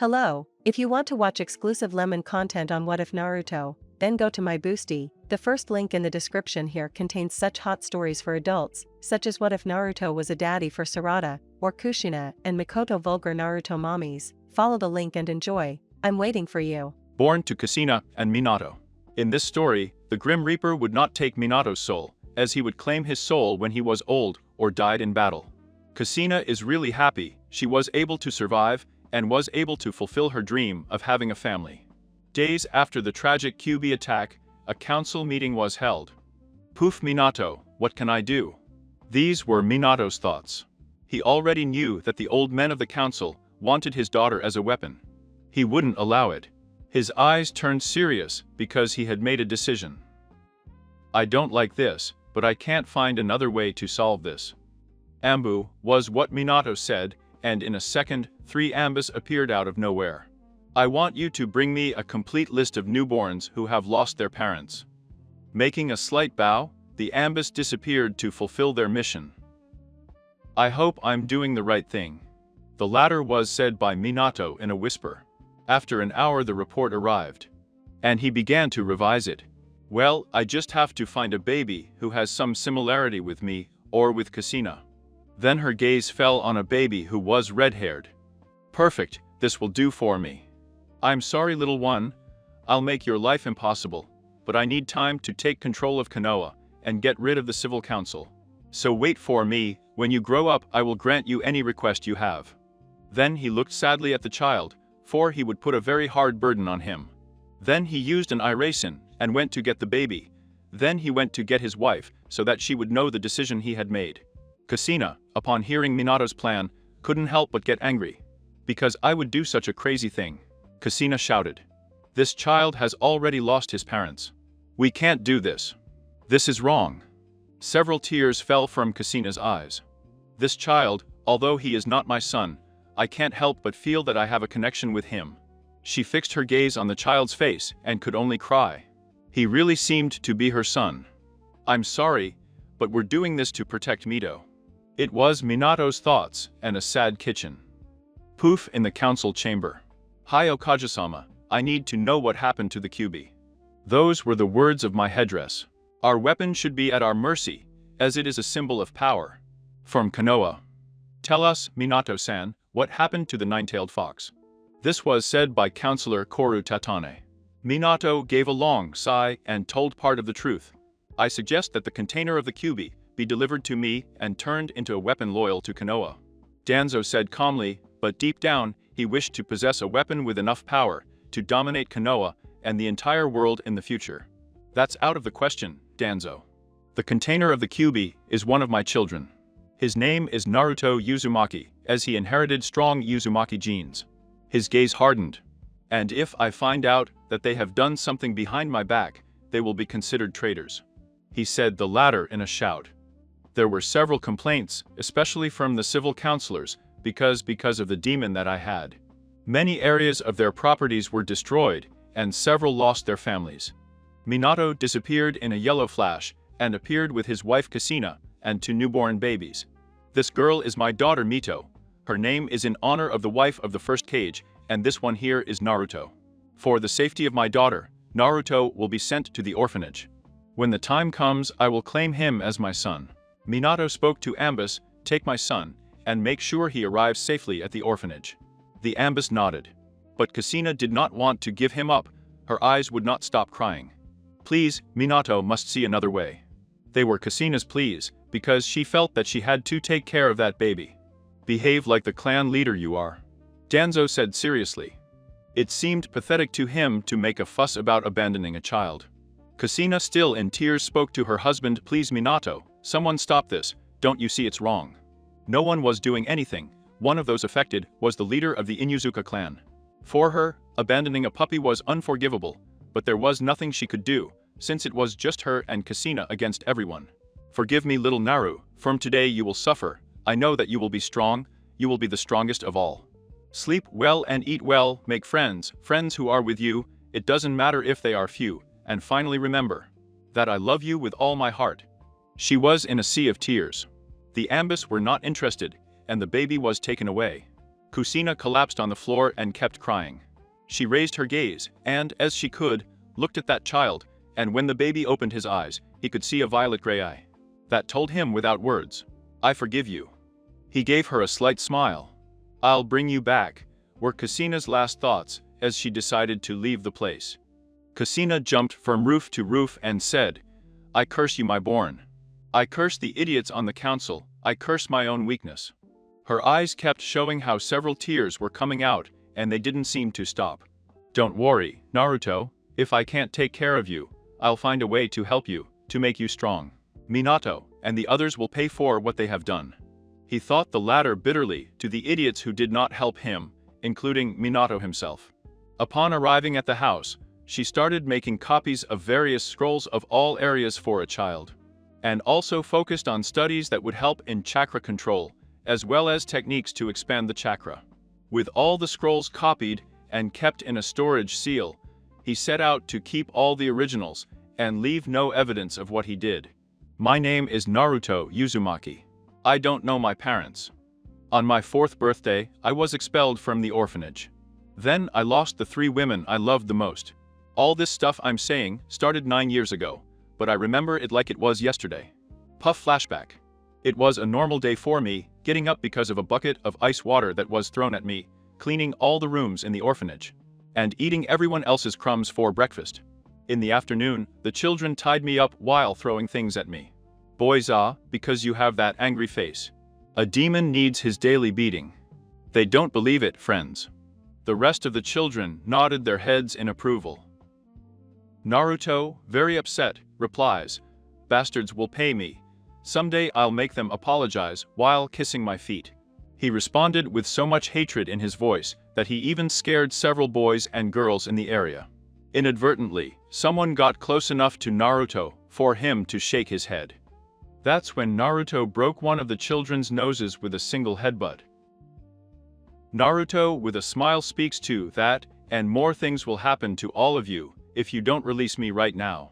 Hello, if you want to watch exclusive lemon content on What If Naruto, then go to my Boosty. The first link in the description here contains such hot stories for adults, such as What If Naruto was a daddy for Sarada, or Kushina and Mikoto Vulgar Naruto mommies. Follow the link and enjoy. I'm waiting for you. Born to Kushina and Minato. In this story, the Grim Reaper would not take Minato's soul, as he would claim his soul when he was old or died in battle. Kushina is really happy she was able to survive and was able to fulfill her dream of having a family. Days after the tragic Kyuubi attack, a council meeting was held. Poof Minato, what can I do? These were Minato's thoughts. He already knew that the old men of the council wanted his daughter as a weapon. He wouldn't allow it. His eyes turned serious because he had made a decision. I don't like this, but I can't find another way to solve this. Ambu, was what Minato said, and in a second, 3 Ambus appeared out of nowhere. I want you to bring me a complete list of newborns who have lost their parents. Making a slight bow, the Ambus disappeared to fulfill their mission. I hope I'm doing the right thing. The latter was said by Minato in a whisper. After an hour the report arrived. And he began to revise it. Well, I just have to find a baby who has some similarity with me, or with Kushina. Then her gaze fell on a baby who was red-haired. Perfect, this will do for me. I'm sorry little one, I'll make your life impossible, but I need time to take control of Konoha and get rid of the civil council. So wait for me, when you grow up I will grant you any request you have. Then he looked sadly at the child, for he would put a very hard burden on him. Then he used an irasen and went to get the baby. Then he went to get his wife so that she would know the decision he had made. Kushina, upon hearing Minato's plan, couldn't help but get angry. Because I would do such a crazy thing. Kushina shouted. This child has already lost his parents. We can't do this. This is wrong. Several tears fell from Kushina's eyes. This child, although he is not my son, I can't help but feel that I have a connection with him. She fixed her gaze on the child's face and could only cry. He really seemed to be her son. I'm sorry, but we're doing this to protect Mito. It was Minato's thoughts and a sad kitchen. Poof in the council chamber. Hi Okage-sama, I need to know what happened to the Kyuubi. Those were the words of my headdress. Our weapon should be at our mercy, as it is a symbol of power. From Konoha. Tell us, Minato-san, what happened to the nine-tailed fox? This was said by Counselor Koru Tatane. Minato gave a long sigh and told part of the truth. I suggest that the container of the Kyuubi be delivered to me and turned into a weapon loyal to Konoha. Danzo said calmly, but deep down, he wished to possess a weapon with enough power to dominate Konoha and the entire world in the future. That's out of the question, Danzo. The container of the Kyuubi is one of my children. His name is Naruto Uzumaki, as he inherited strong Uzumaki genes. His gaze hardened. And if I find out that they have done something behind my back, they will be considered traitors. He said the latter in a shout. There were several complaints, especially from the civil councilors, because of the demon that I had. Many areas of their properties were destroyed, and several lost their families. Minato disappeared in a yellow flash, and appeared with his wife Kushina, and 2 newborn babies. This girl is my daughter Mito. Her name is in honor of the wife of the first Kage, and this one here is Naruto. For the safety of my daughter, Naruto will be sent to the orphanage. When the time comes, I will claim him as my son. Minato spoke to Ambus, take my son, and make sure he arrives safely at the orphanage. The Ambus nodded. But Kushina did not want to give him up, her eyes would not stop crying. Please, Minato must see another way. They were Kushina's pleas, because she felt that she had to take care of that baby. Behave like the clan leader you are. Danzo said seriously. It seemed pathetic to him to make a fuss about abandoning a child. Kushina, still in tears, spoke to her husband, please Minato, someone stop this, don't you see it's wrong? No one was doing anything. One of those affected was the leader of the Inuzuka clan. For her, abandoning a puppy was unforgivable, but there was nothing she could do, since it was just her and Kushina against everyone. Forgive me little Naru, from today you will suffer, I know that you will be strong, you will be the strongest of all. Sleep well and eat well, make friends, friends who are with you, it doesn't matter if they are few, and finally remember that I love you with all my heart. She was in a sea of tears. The Ambus were not interested, and the baby was taken away. Kushina collapsed on the floor and kept crying. She raised her gaze and, as she could, looked at that child, and when the baby opened his eyes, he could see a violet-gray eye. That told him without words, "I forgive you." He gave her a slight smile. "I'll bring you back," were Kushina's last thoughts as she decided to leave the place. Kushina jumped from roof to roof and said, "I curse you, my born. I curse the idiots on the council, I curse my own weakness." Her eyes kept showing how several tears were coming out, and they didn't seem to stop. "Don't worry, Naruto, if I can't take care of you, I'll find a way to help you, to make you strong. Minato and the others will pay for what they have done." He thought the latter bitterly to the idiots who did not help him, including Minato himself. Upon arriving at the house, she started making copies of various scrolls of all areas for a child, and also focused on studies that would help in chakra control, as well as techniques to expand the chakra. With all the scrolls copied and kept in a storage seal, he set out to keep all the originals and leave no evidence of what he did. "My name is Naruto Uzumaki. I don't know my parents. On my 4th birthday, I was expelled from the orphanage. Then I lost the 3 women I loved the most. All this stuff I'm saying started 9 years ago, but I remember it like it was yesterday." Puff flashback. "It was a normal day for me, getting up because of a bucket of ice water that was thrown at me, cleaning all the rooms in the orphanage, and eating everyone else's crumbs for breakfast. In the afternoon, the children tied me up while throwing things at me. Boys because you have that angry face. A demon needs his daily beating." They don't believe it, friends. The rest of the children nodded their heads in approval. Naruto, very upset, replies, "Bastards will pay me. Someday I'll make them apologize while kissing my feet." He responded with so much hatred in his voice that he even scared several boys and girls in the area. Inadvertently, someone got close enough to Naruto for him to shake his head. That's when Naruto broke one of the children's noses with a single headbutt. Naruto with a smile speaks to that, "And more things will happen to all of you if you don't release me right now."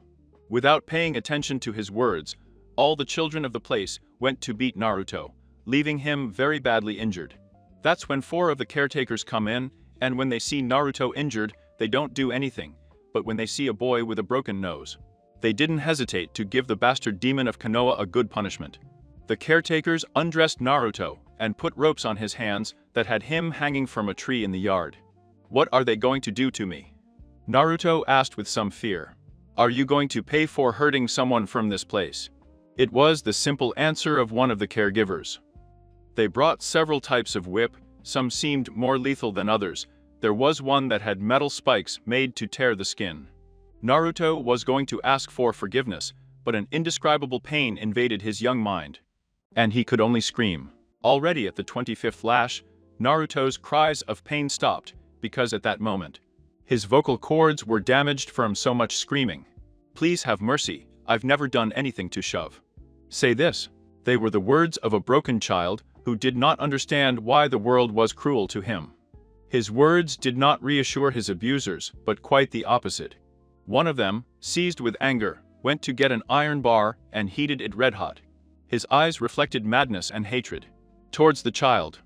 Without paying attention to his words, all the children of the place went to beat Naruto, leaving him very badly injured. That's when 4 of the caretakers come in, and when they see Naruto injured, they don't do anything, but when they see a boy with a broken nose, they didn't hesitate to give the bastard demon of Konoha a good punishment. The caretakers undressed Naruto and put ropes on his hands that had him hanging from a tree in the yard. "What are they going to do to me?" Naruto asked with some fear. "Are you going to pay for hurting someone from this place?" It was the simple answer of one of the caregivers. They brought several types of whip, some seemed more lethal than others. There was one that had metal spikes made to tear the skin. Naruto was going to ask for forgiveness, but an indescribable pain invaded his young mind, and he could only scream. Already at the 25th lash, Naruto's cries of pain stopped, because at that moment, his vocal cords were damaged from so much screaming. "Please have mercy, I've never done anything to shove. Say this." They were the words of a broken child who did not understand why the world was cruel to him. His words did not reassure his abusers, but quite the opposite. One of them, seized with anger, went to get an iron bar and heated it red-hot. His eyes reflected madness and hatred towards the child.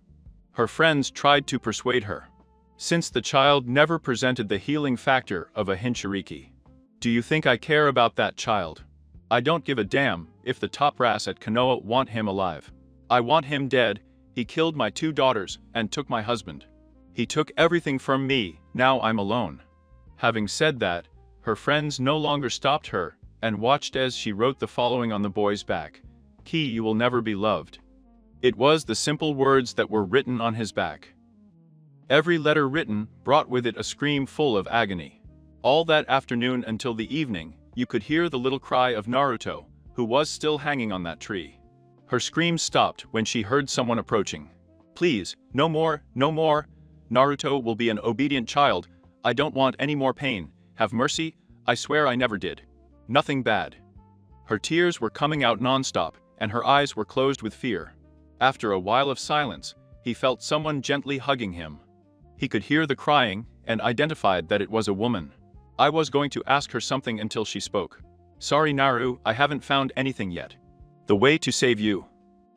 Her friends tried to persuade her, since the child never presented the healing factor of a Hinchiriki. "Do you think I care about that child? I don't give a damn if the top brass at Konoha want him alive. I want him dead. He killed my 2 daughters and took my husband. He took everything from me, now I'm alone." Having said that, her friends no longer stopped her and watched as she wrote the following on the boy's back: "Ki, you will never be loved." It was the simple words that were written on his back. Every letter written brought with it a scream full of agony. All that afternoon until the evening, you could hear the little cry of Naruto, who was still hanging on that tree. Her screams stopped when she heard someone approaching. "Please, no more, no more. Naruto will be an obedient child. I don't want any more pain. Have mercy, I swear I never did. Nothing bad." Her tears were coming out non-stop, and her eyes were closed with fear. After a while of silence, he felt someone gently hugging him. He could hear the crying, and identified that it was a woman. I was going to ask her something until she spoke. "Sorry Naru, I haven't found anything yet. The way to save you.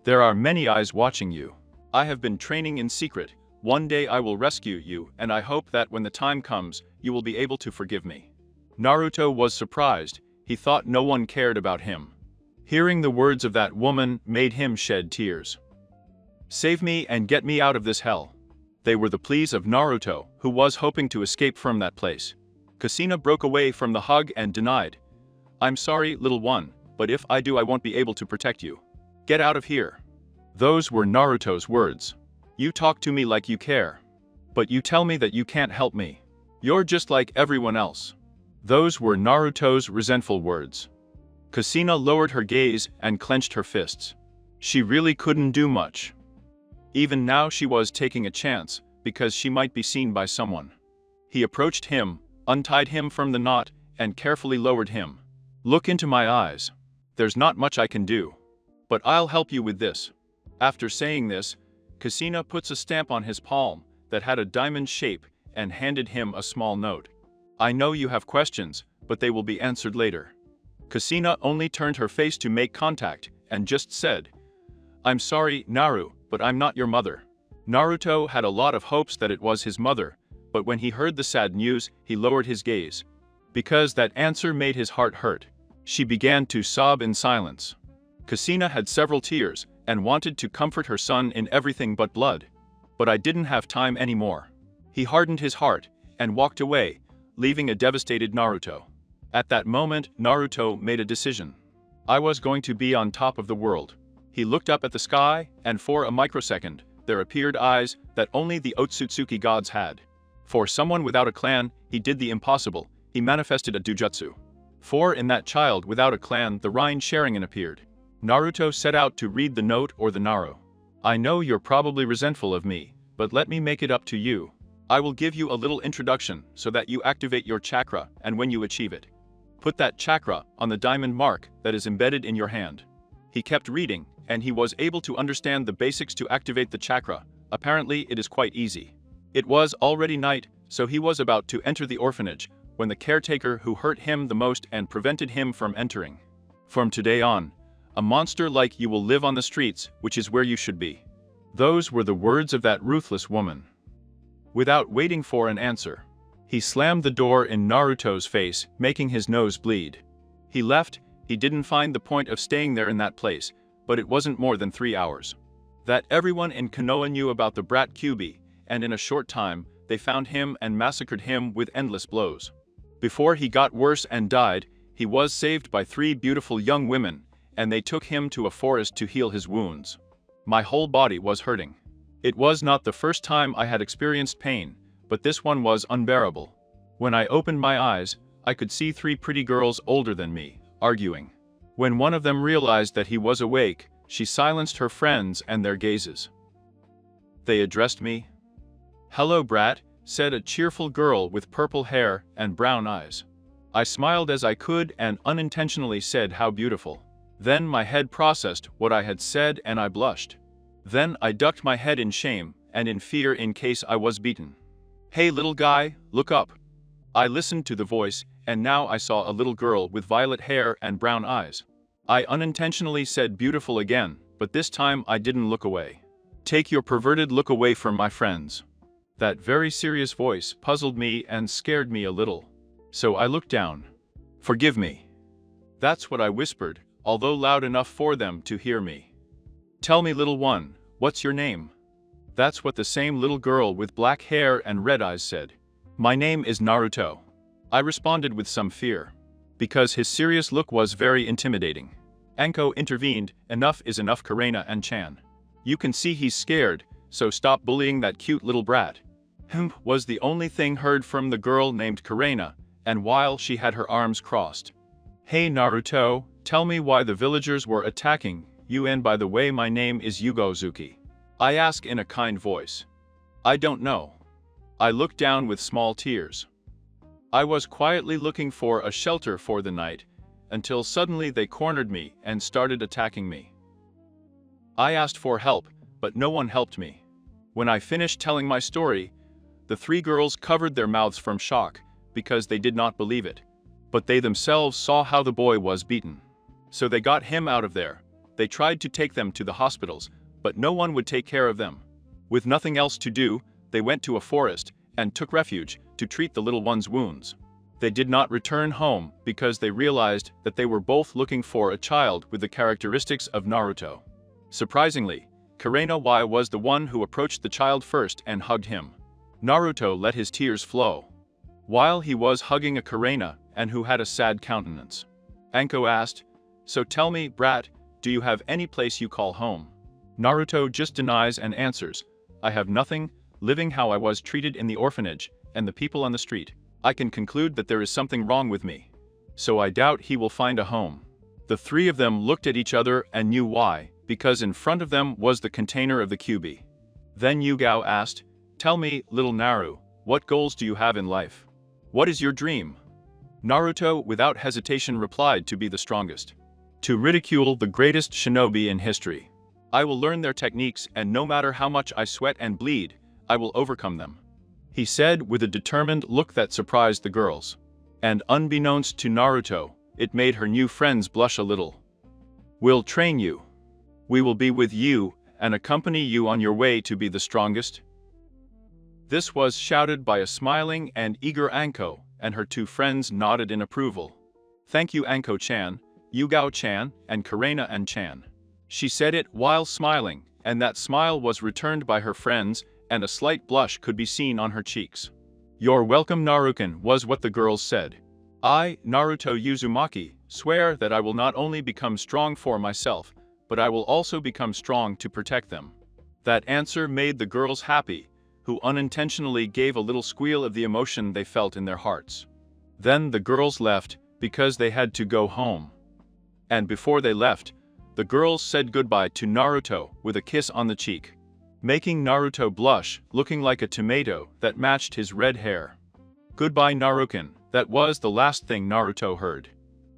There are many eyes watching you. I have been training in secret, One day I will rescue you, and I hope that when the time comes, you will be able to forgive me." Naruto was surprised. He thought no one cared about him. Hearing the words of that woman made him shed tears. "Save me and get me out of this hell." They were the pleas of Naruto, who was hoping to escape from that place. Kushina broke away from the hug and denied, "I'm sorry, little one, but if I do I won't be able to protect you. Get out of here." Those were Naruto's words. "You talk to me like you care. But you tell me that you can't help me. You're just like everyone else." Those were Naruto's resentful words. Kushina lowered her gaze and clenched her fists. She really couldn't do much. Even now she was taking a chance, because she might be seen by someone. He approached him, untied him from the knot, and carefully lowered him. "Look into my eyes. There's not much I can do. But I'll help you with this." After saying this, Kushina puts a stamp on his palm that had a diamond shape and handed him a small note. "I know you have questions, but they will be answered later." Kushina only turned her face to make contact and just said, "I'm sorry, Naru, but I'm not your mother." Naruto had a lot of hopes that it was his mother, but when he heard the sad news, he lowered his gaze. Because that answer made his heart hurt. She began to sob in silence. Kushina had several tears and wanted to comfort her son in everything but blood. "But I didn't have time anymore." He hardened his heart and walked away, leaving a devastated Naruto. At that moment, Naruto made a decision. "I was going to be on top of the world." He looked up at the sky, and for a microsecond, there appeared eyes that only the Otsutsuki gods had. For someone without a clan, he did the impossible. He manifested a dujutsu. For in that child without a clan, the Rain Sharingan appeared. Naruto set out to read the note or the Naru. "I know you're probably resentful of me, but let me make it up to you. I will give you a little introduction so that you activate your chakra, and when you achieve it, put that chakra on the diamond mark that is embedded in your hand." He kept reading, and he was able to understand the basics to activate the chakra. Apparently it is quite easy. It was already night, so he was about to enter the orphanage, when the caretaker who hurt him the most and prevented him from entering. "From today on, a monster like you will live on the streets, which is where you should be." Those were the words of that ruthless woman. Without waiting for an answer, he slammed the door in Naruto's face, making his nose bleed. He left. He didn't find the point of staying there in that place, but it wasn't more than 3 hours. That everyone in Konoha knew about the brat Kyubi, and in a short time, they found him and massacred him with endless blows. Before he got worse and died, he was saved by 3 beautiful young women, and they took him to a forest to heal his wounds. My whole body was hurting. It was not the first time I had experienced pain, but this one was unbearable. When I opened my eyes, I could see 3 pretty girls older than me, arguing. When one of them realized that he was awake, she silenced her friends and their gazes. They addressed me. "Hello, brat," said a cheerful girl with purple hair and brown eyes. I smiled as I could and unintentionally said how beautiful. Then my head processed what I had said and I blushed. Then I ducked my head in shame and in fear in case I was beaten. "Hey little guy, look up." I listened to the voice, and now I saw a little girl with violet hair and brown eyes. I unintentionally said beautiful again, but this time I didn't look away. "Take your perverted look away from my friends." That very serious voice puzzled me and scared me a little. So I looked down. "Forgive me." That's what I whispered, although loud enough for them to hear me. "Tell me, little one, what's your name?" That's what the same little girl with black hair and red eyes said. "My name is Naruto." I responded with some fear, because his serious look was very intimidating. Anko intervened. "Enough is enough, Karena and Chan. You can see he's scared, so stop bullying that cute little brat." Was the only thing heard from the girl named Karena, and while she had her arms crossed. "Hey Naruto, tell me why the villagers were attacking you, and by the way my name is Yugozuki." I asked in a kind voice. "I don't know." I looked down with small tears. I was quietly looking for a shelter for the night, until suddenly they cornered me and started attacking me. I asked for help, but no one helped me. When I finished telling my story, the 3 girls covered their mouths from shock, because they did not believe it. But they themselves saw how the boy was beaten. So they got him out of there. They tried to take them to the hospitals, but no one would take care of them. With nothing else to do, they went to a forest and took refuge to treat the little one's wounds. They did not return home because they realized that they were both looking for a child with the characteristics of Naruto. Surprisingly, Kureina was the one who approached the child first and hugged him. Naruto let his tears flow. While he was hugging a Kureina and who had a sad countenance, Anko asked, "So tell me, brat, do you have any place you call home?" Naruto just denies and answers, "I have nothing, living how I was treated in the orphanage and the people on the street. I can conclude that there is something wrong with me. So I doubt he will find a home." The three of them looked at each other and knew why, because in front of them was the container of the QB. Then Yugao asked, "Tell me, little Naru, what goals do you have in life? What is your dream?" Naruto without hesitation replied, "To be the strongest. To ridicule the greatest shinobi in history. I will learn their techniques, and no matter how much I sweat and bleed, I will overcome them," he said with a determined look that surprised the girls. And unbeknownst to Naruto, it made her new friends blush a little. "We'll train you. We will be with you and accompany you on your way to be the strongest." This was shouted by a smiling and eager Anko, and her two friends nodded in approval. "Thank you, Anko-chan, Yugao-chan, and Kureina and Chan." She said it while smiling, and that smile was returned by her friends, and a slight blush could be seen on her cheeks. "You're welcome, Naruken," was what the girls said. "I, Naruto Uzumaki, swear that I will not only become strong for myself, but I will also become strong to protect them." That answer made the girls happy, who unintentionally gave a little squeal of the emotion they felt in their hearts. Then the girls left, because they had to go home. And before they left, the girls said goodbye to Naruto with a kiss on the cheek, making Naruto blush, looking like a tomato that matched his red hair. "Goodbye, Naruken," that was the last thing Naruto heard.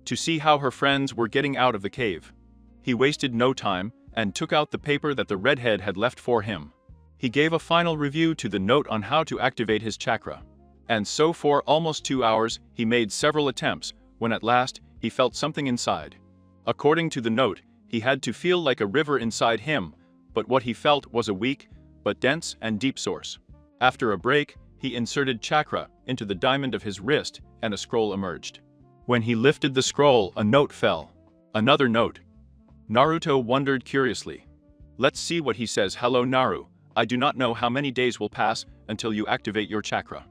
To see how her friends were getting out of the cave, he wasted no time and took out the paper that the redhead had left for him. He gave a final review to the note on how to activate his chakra. And so for almost 2 hours, he made several attempts, when at last, he felt something inside. According to the note, he had to feel like a river inside him, but what he felt was a weak, but dense and deep source. After a break, he inserted chakra into the diamond of his wrist, and a scroll emerged. When he lifted the scroll, a note fell. Another note. Naruto wondered curiously. "Let's see what he says." "Hello, Naru. I do not know how many days will pass until you activate your chakra.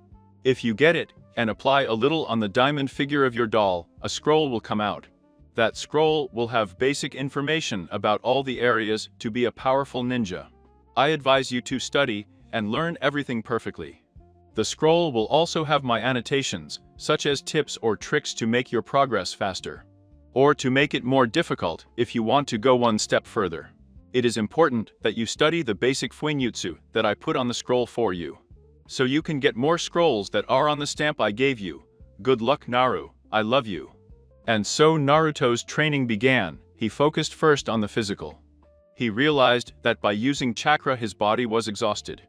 If you get it, and apply a little on the diamond figure of your doll, a scroll will come out. That scroll will have basic information about all the areas to be a powerful ninja. I advise you to study and learn everything perfectly. The scroll will also have my annotations, such as tips or tricks to make your progress faster, or to make it more difficult if you want to go one step further. It is important that you study the basic fuinjutsu that I put on the scroll for you, so you can get more scrolls that are on the stamp I gave you. Good luck, Naru. I love you." And so Naruto's training began. He focused first on the physical. He realized that by using chakra his body was exhausted.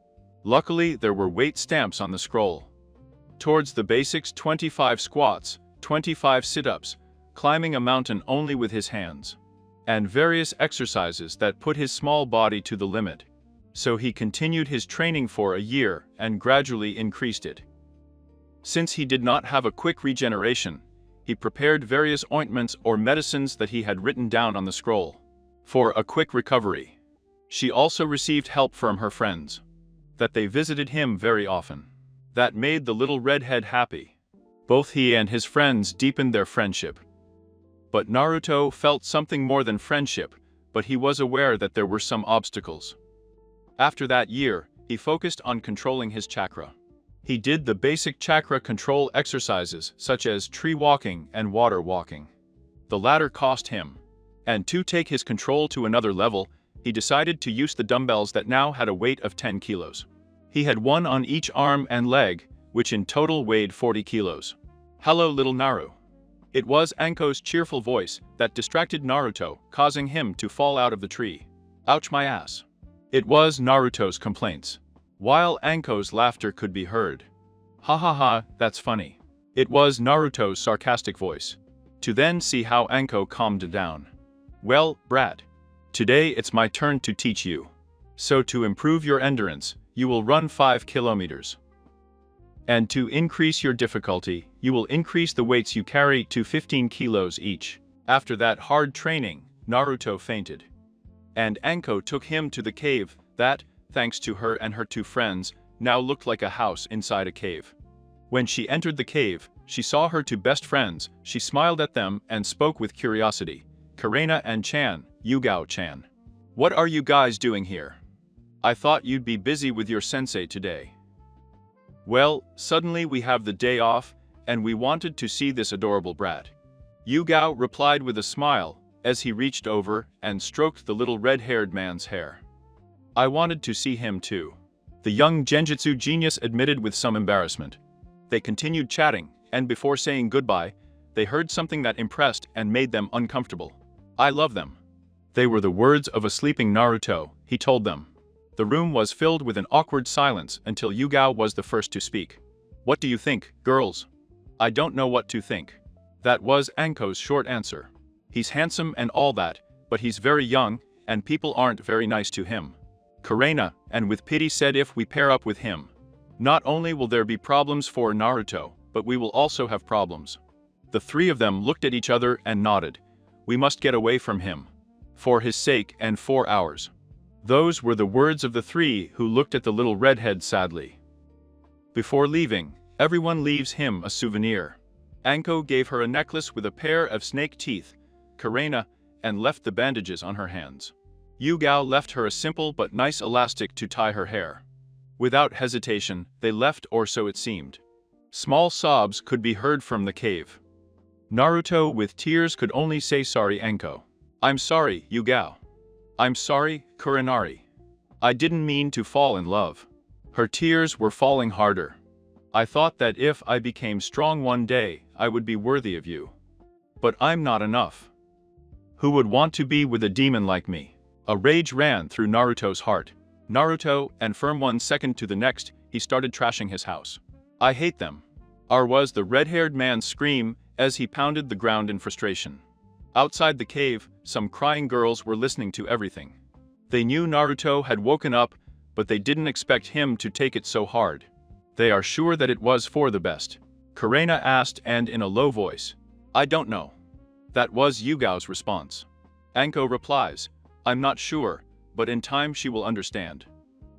Luckily, there were weight stamps on the scroll. Towards the basics: 25 squats, 25 sit-ups, climbing a mountain only with his hands, and various exercises that put his small body to the limit. So he continued his training for a year and gradually increased it. Since he did not have a quick regeneration, he prepared various ointments or medicines that he had written down on the scroll for a quick recovery. She also received help from her friends, that they visited him very often. That made the little redhead happy. Both he and his friends deepened their friendship. But Naruto felt something more than friendship, but he was aware that there were some obstacles. After that year, he focused on controlling his chakra. He did the basic chakra control exercises such as tree walking and water walking. The latter cost him. And to take his control to another level, he decided to use the dumbbells that now had a weight of 10 kilos. He had one on each arm and leg, which in total weighed 40 kilos. "Hello, little Naru." It was Anko's cheerful voice that distracted Naruto, causing him to fall out of the tree. "Ouch, my ass." It was Naruto's complaints, while Anko's laughter could be heard. "Ha ha ha, that's funny." It was Naruto's sarcastic voice, to then see how Anko calmed down. "Well, brat, today it's my turn to teach you. So to improve your endurance, you will run 5 kilometers. And to increase your difficulty, you will increase the weights you carry to 15 kilos each. After that hard training, Naruto fainted. And Anko took him to the cave that, thanks to her and her 2 friends, now looked like a house inside a cave. When she entered the cave, she saw her 2 best friends, she smiled at them and spoke with curiosity. Karena and Chan, Yugao-chan. What are you guys doing here? I thought you'd be busy with your sensei today. Well, suddenly we have the day off, and we wanted to see this adorable brat. Yugao replied with a smile, as he reached over and stroked the little red-haired man's hair. I wanted to see him too. The young genjutsu genius admitted with some embarrassment. They continued chatting, and before saying goodbye, they heard something that impressed and made them uncomfortable. I love them. They were the words of a sleeping Naruto, he told them. The room was filled with an awkward silence until Yugao was the first to speak. What do you think, girls? I don't know what to think. That was Anko's short answer. He's handsome and all that, but he's very young, and people aren't very nice to him. Karena, and with pity said if we pair up with him, not only will there be problems for Naruto, but we will also have problems. The 3 of them looked at each other and nodded. We must get away from him. For his sake and for ours. Those were the words of the 3 who looked at the little redhead sadly. Before leaving, everyone leaves him a souvenir. Anko gave her a necklace with a pair of snake teeth, Karena, and left the bandages on her hands. Yugao left her a simple but nice elastic to tie her hair. Without hesitation, they left, or so it seemed. Small sobs could be heard from the cave. Naruto with tears could only say sorry Anko. I'm sorry, Yugao. I'm sorry, Kurenari. I didn't mean to fall in love. Her tears were falling harder. I thought that if I became strong one day, I would be worthy of you. But I'm not enough. Who would want to be with a demon like me? A rage ran through Naruto's heart. Naruto, and from 1 second to the next, he started trashing his house. I hate them. Was the red-haired man's scream as he pounded the ground in frustration. Outside the cave, some crying girls were listening to everything. They knew Naruto had woken up, but they didn't expect him to take it so hard. They are sure that it was for the best. Karena asked, and in a low voice. I don't know. That was Yugao's response. Anko replies, I'm not sure, but in time she will understand.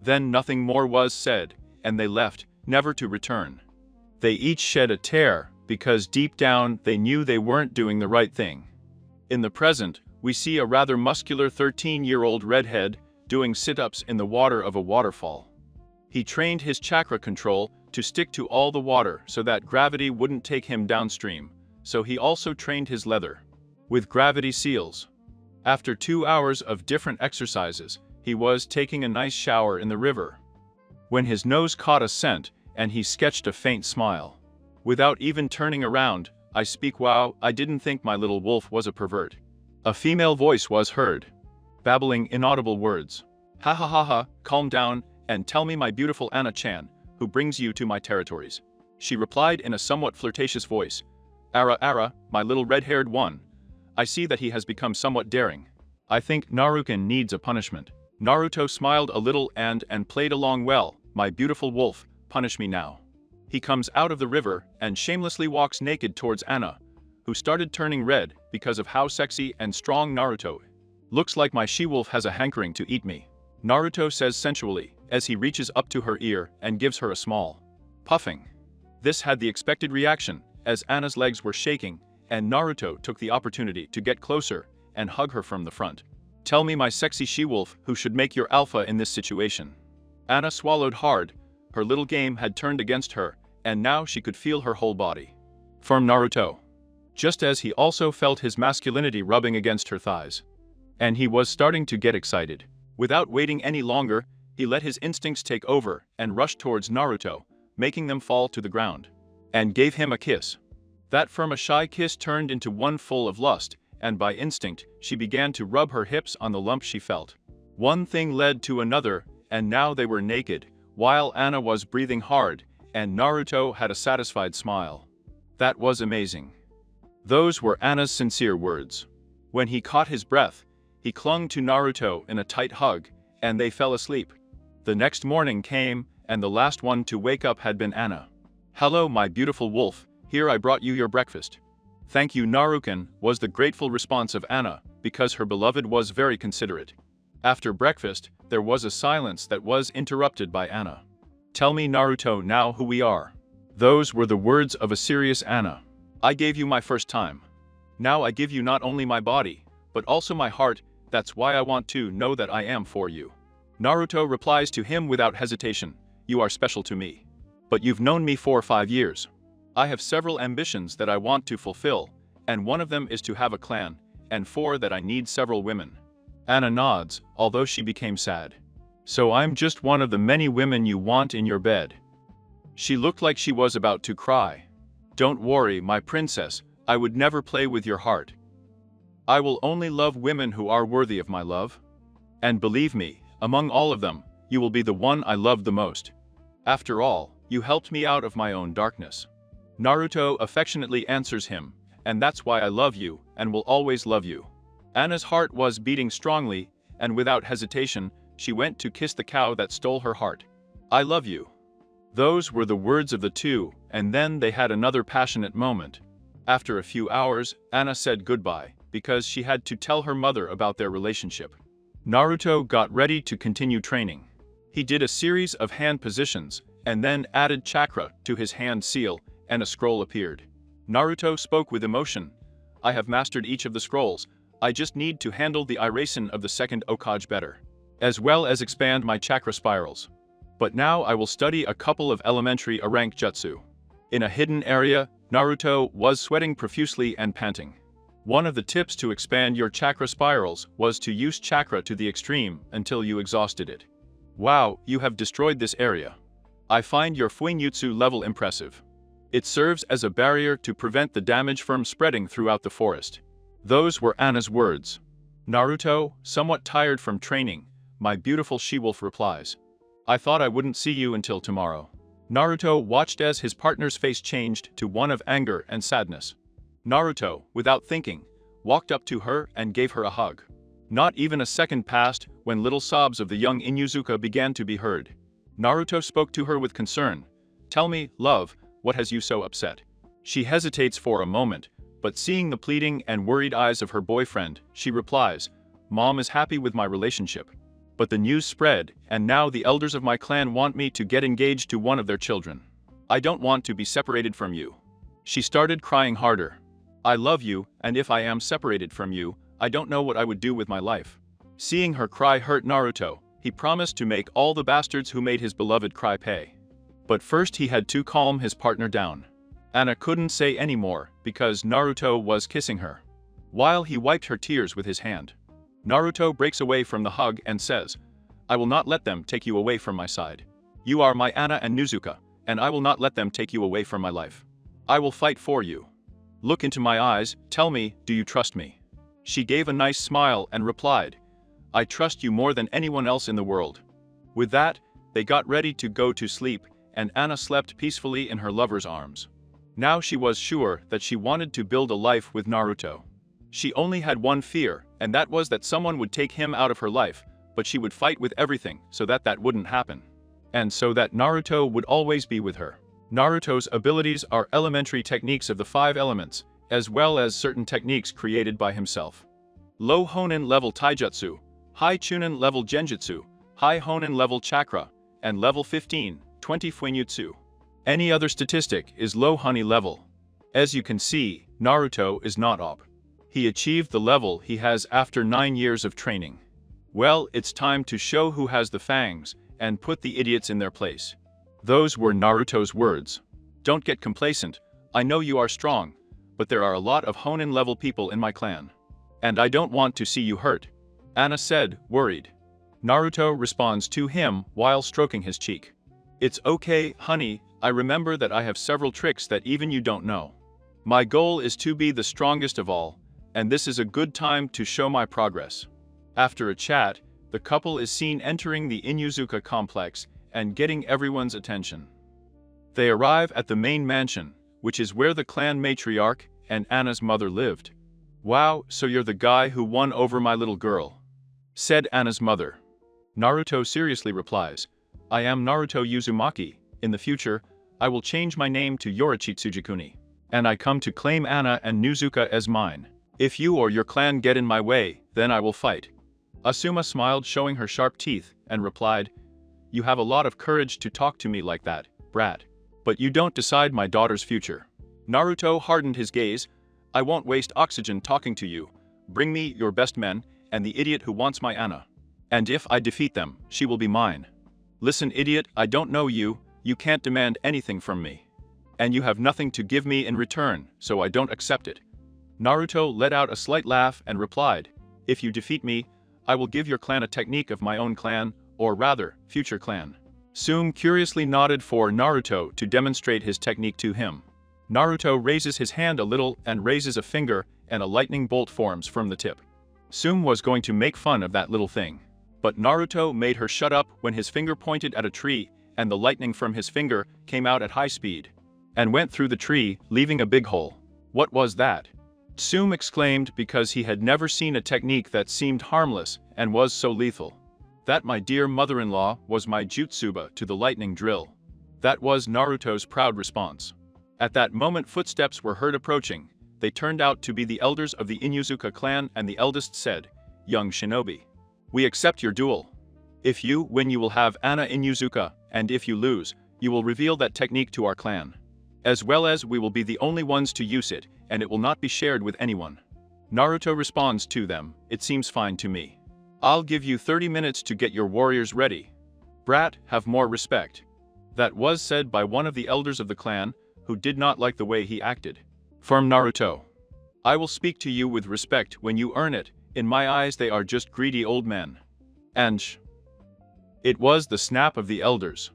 Then nothing more was said, and they left, never to return. They each shed a tear, because deep down they knew they weren't doing the right thing. In the present, we see a rather muscular 13-year-old redhead doing sit-ups in the water of a waterfall. He trained his chakra control to stick to all the water so that gravity wouldn't take him downstream, so he also trained his leather with gravity seals. After 2 hours of different exercises, he was taking a nice shower in the river, when his nose caught a scent and he sketched a faint smile. Without even turning around, I speak wow, I didn't think my little wolf was a pervert. A female voice was heard, babbling inaudible words. Ha ha ha ha, calm down, and tell me my beautiful Anna-chan, who brings you to my territories. She replied in a somewhat flirtatious voice. Ara, my little red-haired one. I see that he has become somewhat daring. I think Naruken needs a punishment. Naruto smiled a little and played along well. My beautiful wolf, punish me now. He comes out of the river and shamelessly walks naked towards Anna, who started turning red because of how sexy and strong Naruto. Looks like my she-wolf has a hankering to eat me. Naruto says sensually, as he reaches up to her ear and gives her a small puffing. This had the expected reaction, as Anna's legs were shaking, and Naruto took the opportunity to get closer and hug her from the front. Tell me, my sexy she-wolf, who should make your alpha in this situation. Anna swallowed hard. Her little game had turned against her, and now she could feel her whole body. From Naruto. Just as he also felt his masculinity rubbing against her thighs. And he was starting to get excited. Without waiting any longer, he let his instincts take over and rushed towards Naruto, making them fall to the ground. And gave him a kiss. That from a shy kiss turned into one full of lust, and by instinct, she began to rub her hips on the lump she felt. One thing led to another, and now they were naked, while Anna was breathing hard, and Naruto had a satisfied smile. That was amazing. Those were Anna's sincere words. When he caught his breath, he clung to Naruto in a tight hug, and they fell asleep. The next morning came, and the last one to wake up had been Anna. "Hello, my beautiful wolf, here I brought you your breakfast." "Thank you, Naruken," was the grateful response of Anna, because her beloved was very considerate. After breakfast, there was a silence that was interrupted by Anna. "Tell me, Naruto, now who we are." Those were the words of a serious Anna. "I gave you my first time. Now I give you not only my body, but also my heart. That's why I want to know that I am for you." Naruto replies to him without hesitation, "You are special to me. But you've known me for 5 years. I have several ambitions that I want to fulfill, and one of them is to have a clan, and 4 that I need several women." Anna nods, although she became sad. "So I'm just one of the many women you want in your bed." She looked like she was about to cry. "Don't worry, my princess, I would never play with your heart. I will only love women who are worthy of my love. And believe me, among all of them, you will be the one I love the most. After all, you helped me out of my own darkness." Naruto affectionately answers him, "And that's why I love you, and will always love you." Anna's heart was beating strongly, and without hesitation, she went to kiss the cow that stole her heart. "I love you." Those were the words of the two, and then they had another passionate moment. After a few hours, Anna said goodbye, because she had to tell her mother about their relationship. Naruto got ready to continue training. He did a series of hand positions, and then added chakra to his hand seal, and a scroll appeared. Naruto spoke with emotion. "I have mastered each of the scrolls. I just need to handle the Irasen of the second Hokage better, as well as expand my chakra spirals. But now I will study a couple of elementary rank jutsu." In a hidden area, Naruto was sweating profusely and panting. One of the tips to expand your chakra spirals was to use chakra to the extreme until you exhausted it. "Wow, you have destroyed this area. I find your Fuinjutsu level impressive. It serves as a barrier to prevent the damage from spreading throughout the forest." Those were Anna's words. Naruto, somewhat tired from training, "My beautiful she-wolf," replies, "I thought I wouldn't see you until tomorrow." Naruto watched as his partner's face changed to one of anger and sadness. Naruto, without thinking, walked up to her and gave her a hug. Not even a second passed when little sobs of the young Inuzuka began to be heard. Naruto spoke to her with concern. "Tell me, love, what has you so upset?" She hesitates for a moment, but seeing the pleading and worried eyes of her boyfriend, she replies, "Mom is happy with my relationship. But the news spread, and now the elders of my clan want me to get engaged to one of their children. I don't want to be separated from you." She started crying harder. "I love you, and if I am separated from you, I don't know what I would do with my life." Seeing her cry hurt Naruto. He promised to make all the bastards who made his beloved cry pay. But first he had to calm his partner down. Anna couldn't say any more, because Naruto was kissing her. While he wiped her tears with his hand, Naruto breaks away from the hug and says, "I will not let them take you away from my side. You are my Anna and Nezuka, and I will not let them take you away from my life. I will fight for you. Look into my eyes, tell me, do you trust me?" She gave a nice smile and replied, "I trust you more than anyone else in the world." With that, they got ready to go to sleep, and Anna slept peacefully in her lover's arms. Now she was sure that she wanted to build a life with Naruto. She only had one fear, and that was that someone would take him out of her life, but she would fight with everything so that that wouldn't happen. And so that Naruto would always be with her. Naruto's abilities are elementary techniques of the 5 elements, as well as certain techniques created by himself. Low Honin level Taijutsu, High Chunin level Genjutsu, High Honin level Chakra, and level 15, 20 Fuinjutsu. Any other statistic is low honey level. As you can see, Naruto is not OP. He achieved the level he has after 9 years of training. Well, it's time to show who has the fangs, and put the idiots in their place. Those were Naruto's words. Don't get complacent, I know you are strong, but there are a lot of Honin level people in my clan. And I don't want to see you hurt, Anna said, worried. Naruto responds to him while stroking his cheek. It's okay, honey, I remember that I have several tricks that even you don't know. My goal is to be the strongest of all, and this is a good time to show my progress. After a chat, the couple is seen entering the Inuzuka complex and getting everyone's attention. They arrive at the main mansion, which is where the clan matriarch and Anna's mother lived. Wow, so you're the guy who won over my little girl, said Anna's mother. Naruto seriously replies, I am Naruto Uzumaki. In the future, I will change my name to Yorichitsujikuni. And I come to claim Anna and Nuzuka as mine. If you or your clan get in my way, then I will fight." Asuma smiled, showing her sharp teeth, and replied, "You have a lot of courage to talk to me like that, brat. But you don't decide my daughter's future." Naruto hardened his gaze. "I won't waste oxygen talking to you. Bring me your best men, and the idiot who wants my Anna. And if I defeat them, she will be mine." "Listen, idiot, I don't know you, you can't demand anything from me. And you have nothing to give me in return, so I don't accept it." Naruto let out a slight laugh and replied, "If you defeat me, I will give your clan a technique of my own clan, or rather, future clan." Tsume curiously nodded for Naruto to demonstrate his technique to him. Naruto raises his hand a little and raises a finger, and a lightning bolt forms from the tip. Tsume was going to make fun of that little thing. But Naruto made her shut up when his finger pointed at a tree, and the lightning from his finger came out at high speed and went through the tree, leaving a big hole. "What was that?" Tsume exclaimed, because he had never seen a technique that seemed harmless and was so lethal. "That, my dear mother-in-law, was my jutsuba to the lightning drill." That was Naruto's proud response. At that moment footsteps were heard approaching. They turned out to be the elders of the Inuzuka clan, and the eldest said, "Young shinobi, we accept your duel. If you win, you will have Anna Inuzuka, and if you lose, you will reveal that technique to our clan. As well as we will be the only ones to use it, and it will not be shared with anyone." Naruto responds to them, "It seems fine to me. I'll give you 30 minutes to get your warriors ready. Brat, have more respect." That was said by one of the elders of the clan, who did not like the way he acted. From Naruto, "I will speak to you with respect when you earn it. In my eyes they are just greedy old men." And it was the snap of the elders.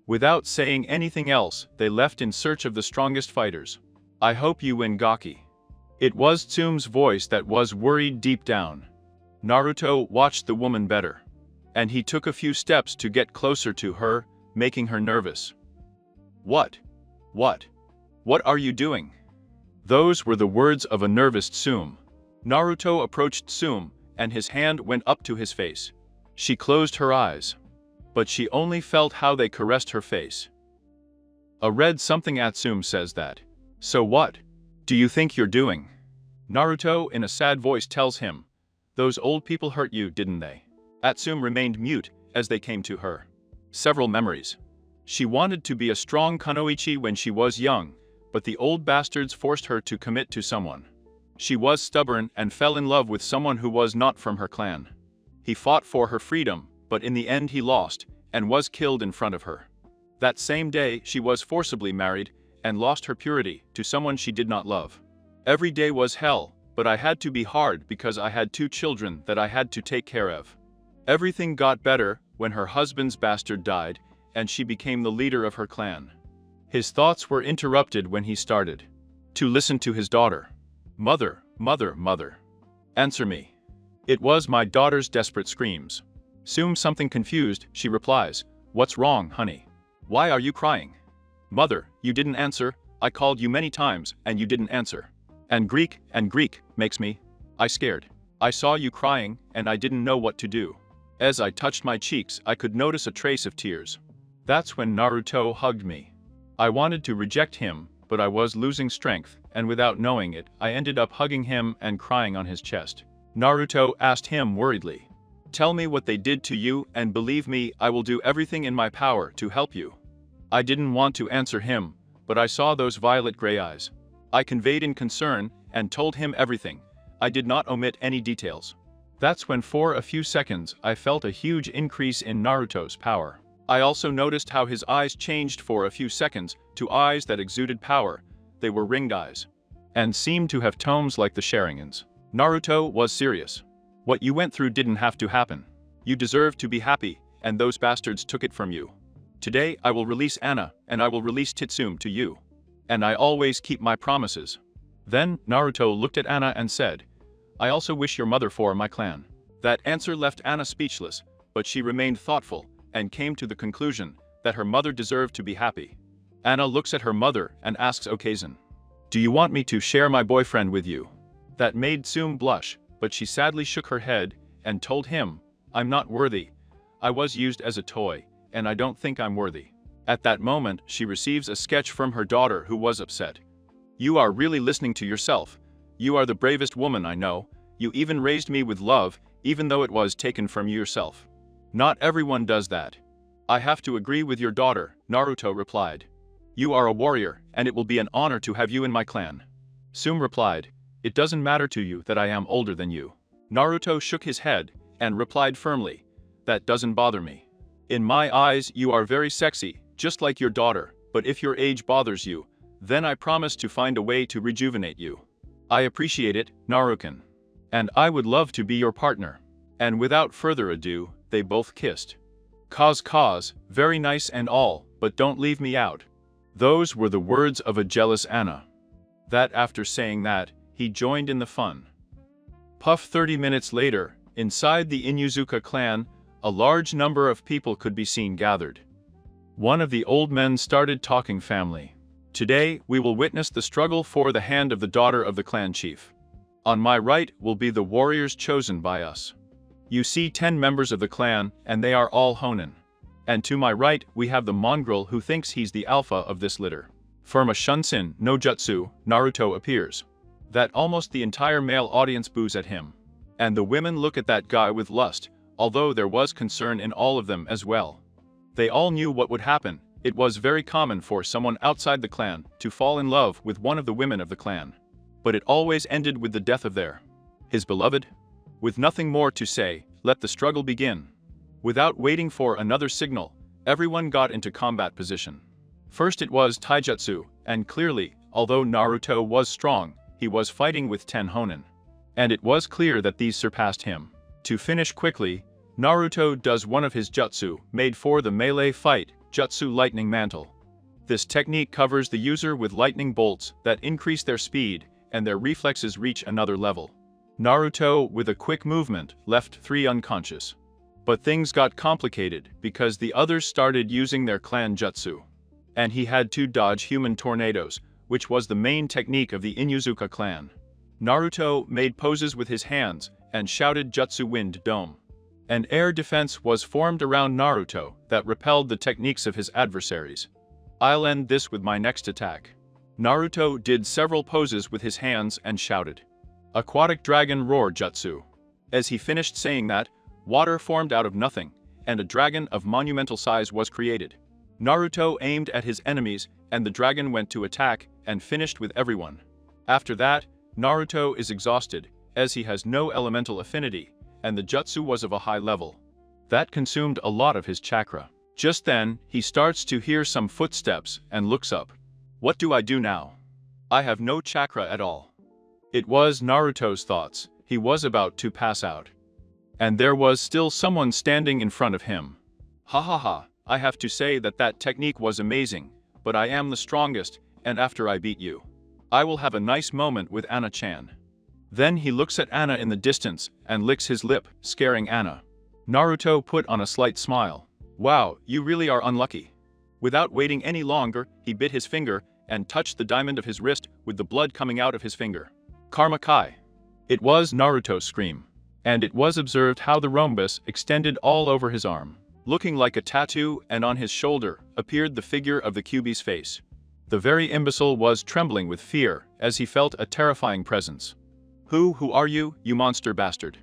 Without saying anything else, they left in search of the strongest fighters. "I hope you win, Gaki." It was Tsume's voice that was worried deep down. Naruto watched the woman better, and he took a few steps to get closer to her, making her nervous. What are you doing?" Those were the words of a nervous Tsume. Naruto approached Tsume, and his hand went up to his face. She closed her eyes, but she only felt how they caressed her face. A red something at Tsume says that. "So what do you think you're doing?" Naruto in a sad voice tells him, "Those old people hurt you, didn't they?" Atsume remained mute as they came to her. Several memories. She wanted to be a strong kunoichi when she was young, but the old bastards forced her to commit to someone. She was stubborn and fell in love with someone who was not from her clan. He fought for her freedom, but in the end he lost, and was killed in front of her. That same day she was forcibly married, and lost her purity to someone she did not love. Every day was hell, but I had to be hard because I had 2 children that I had to take care of. Everything got better when her husband's bastard died, and she became the leader of her clan. His thoughts were interrupted when he started to listen to his daughter. "Mother, mother, mother. Answer me." It was my daughter's desperate screams. Tsume something confused, she replies, "What's wrong, honey? Why are you crying?" "Mother, you didn't answer. I called you many times, and you didn't answer. And Greek makes me. I scared. I saw you crying, and I didn't know what to do. As I touched my cheeks, I could notice a trace of tears. That's when Naruto hugged me. I wanted to reject him, but I was losing strength, and without knowing it, I ended up hugging him and crying on his chest." Naruto asked him worriedly, "Tell me what they did to you, and believe me, I will do everything in my power to help you." I didn't want to answer him, but I saw those violet gray eyes. I conveyed in concern, and told him everything. I did not omit any details. That's when for a few seconds I felt a huge increase in Naruto's power. I also noticed how his eyes changed for a few seconds to eyes that exuded power. They were ringed eyes, and seemed to have tomes like the Sharingan's. Naruto was serious. "What you went through didn't have to happen. You deserved to be happy, and those bastards took it from you. Today I will release Anna, and I will release Tsume to you. And I always keep my promises." Then Naruto looked at Anna and said, "I also wish your mother for my clan." That answer left Anna speechless, but she remained thoughtful, and came to the conclusion that her mother deserved to be happy. Anna looks at her mother and asks Okazen, "Do you want me to share my boyfriend with you?" That made Tsume blush, but she sadly shook her head, and told him, "I'm not worthy. I was used as a toy, and I don't think I'm worthy. At that moment, she receives a sketch from her daughter who was upset. You are really listening to yourself. You are the bravest woman I know. You even raised me with love, even though it was taken from you yourself. Not everyone does that. I have to agree with your daughter, Naruto replied. You are a warrior, and it will be an honor to have you in my clan. Sum replied, it doesn't matter to you that I am older than you. Naruto shook his head and replied firmly, that doesn't bother me. In my eyes, you are very sexy, just like your daughter, but if your age bothers you, then I promise to find a way to rejuvenate you. I appreciate it, Naruto. And I would love to be your partner. And without further ado, they both kissed. Cause, very nice and all, but don't leave me out. Those were the words of a jealous Anna. That after saying that, he joined in the fun. 30 minutes later, inside the Inuzuka clan, a large number of people could be seen gathered. One of the old men started talking family. Today, we will witness the struggle for the hand of the daughter of the clan chief. On my right will be the warriors chosen by us. You see 10 members of the clan, and they are all Honin. And to my right, we have the mongrel who thinks he's the alpha of this litter. From a Shunsin no Jutsu, Naruto appears. That almost the entire male audience boos at him. And the women look at that guy with lust, although there was concern in all of them as well. They all knew what would happen. It was very common for someone outside the clan to fall in love with one of the women of the clan. But it always ended with the death of his beloved. With nothing more to say, let the struggle begin. Without waiting for another signal, everyone got into combat position. First it was taijutsu, and clearly, although Naruto was strong, he was fighting with 10 Honin. And it was clear that these surpassed him. To finish quickly, Naruto does one of his jutsu, made for the melee fight, Jutsu Lightning Mantle. This technique covers the user with lightning bolts that increase their speed, and their reflexes reach another level. Naruto, with a quick movement, left 3 unconscious. But things got complicated because the others started using their clan jutsu. And he had to dodge human tornadoes, which was the main technique of the Inuzuka clan. Naruto made poses with his hands and shouted Jutsu Wind Dome. An air defense was formed around Naruto that repelled the techniques of his adversaries. I'll end this with my next attack. Naruto did several poses with his hands and shouted, Aquatic Dragon Roar Jutsu. As he finished saying that, water formed out of nothing, and a dragon of monumental size was created. Naruto aimed at his enemies, and the dragon went to attack and finished with everyone. After that, Naruto is exhausted, as he has no elemental affinity, and the jutsu was of a high level. That consumed a lot of his chakra. Just then, he starts to hear some footsteps and looks up. What do I do now? I have no chakra at all. It was Naruto's thoughts. He was about to pass out. And there was still someone standing in front of him. Ha ha ha, I have to say that technique was amazing, but I am the strongest, and after I beat you, I will have a nice moment with Anna-chan. Then he looks at Anna in the distance and licks his lip, scaring Anna. Naruto put on a slight smile. Wow, you really are unlucky. Without waiting any longer, he bit his finger and touched the diamond of his wrist with the blood coming out of his finger. Karma Kai. It was Naruto's scream. And it was observed how the rhombus extended all over his arm. Looking like a tattoo, and on his shoulder appeared the figure of the Kyuubi's face. The very imbecile was trembling with fear as he felt a terrifying presence. Who are you, you monster bastard?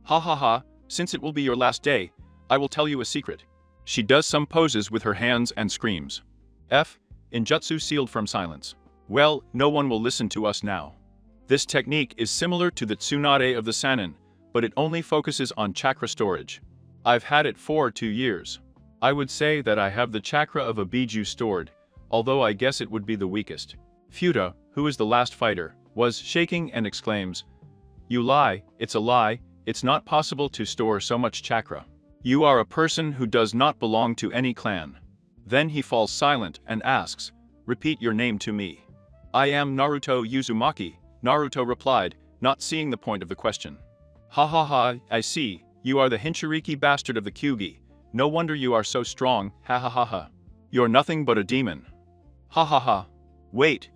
Ha ha ha, since it will be your last day, I will tell you a secret. She does some poses with her hands and screams. In jutsu sealed from silence. Well, no one will listen to us now. This technique is similar to the tsunade of the Sannin, but it only focuses on chakra storage. I've had it for 2 years. I would say that I have the chakra of a Biju stored, although I guess it would be the weakest. Futa, who is the last fighter, was shaking and exclaims, You lie, it's a lie, it's not possible to store so much chakra. You are a person who does not belong to any clan. Then he falls silent and asks, Repeat your name to me. I am Naruto Uzumaki, Naruto replied, not seeing the point of the question. Ha ha ha, I see, you are the Hinchuriki bastard of the Kyuubi. No wonder you are so strong, ha ha ha ha. You're nothing but a demon. Ha ha ha. Wait.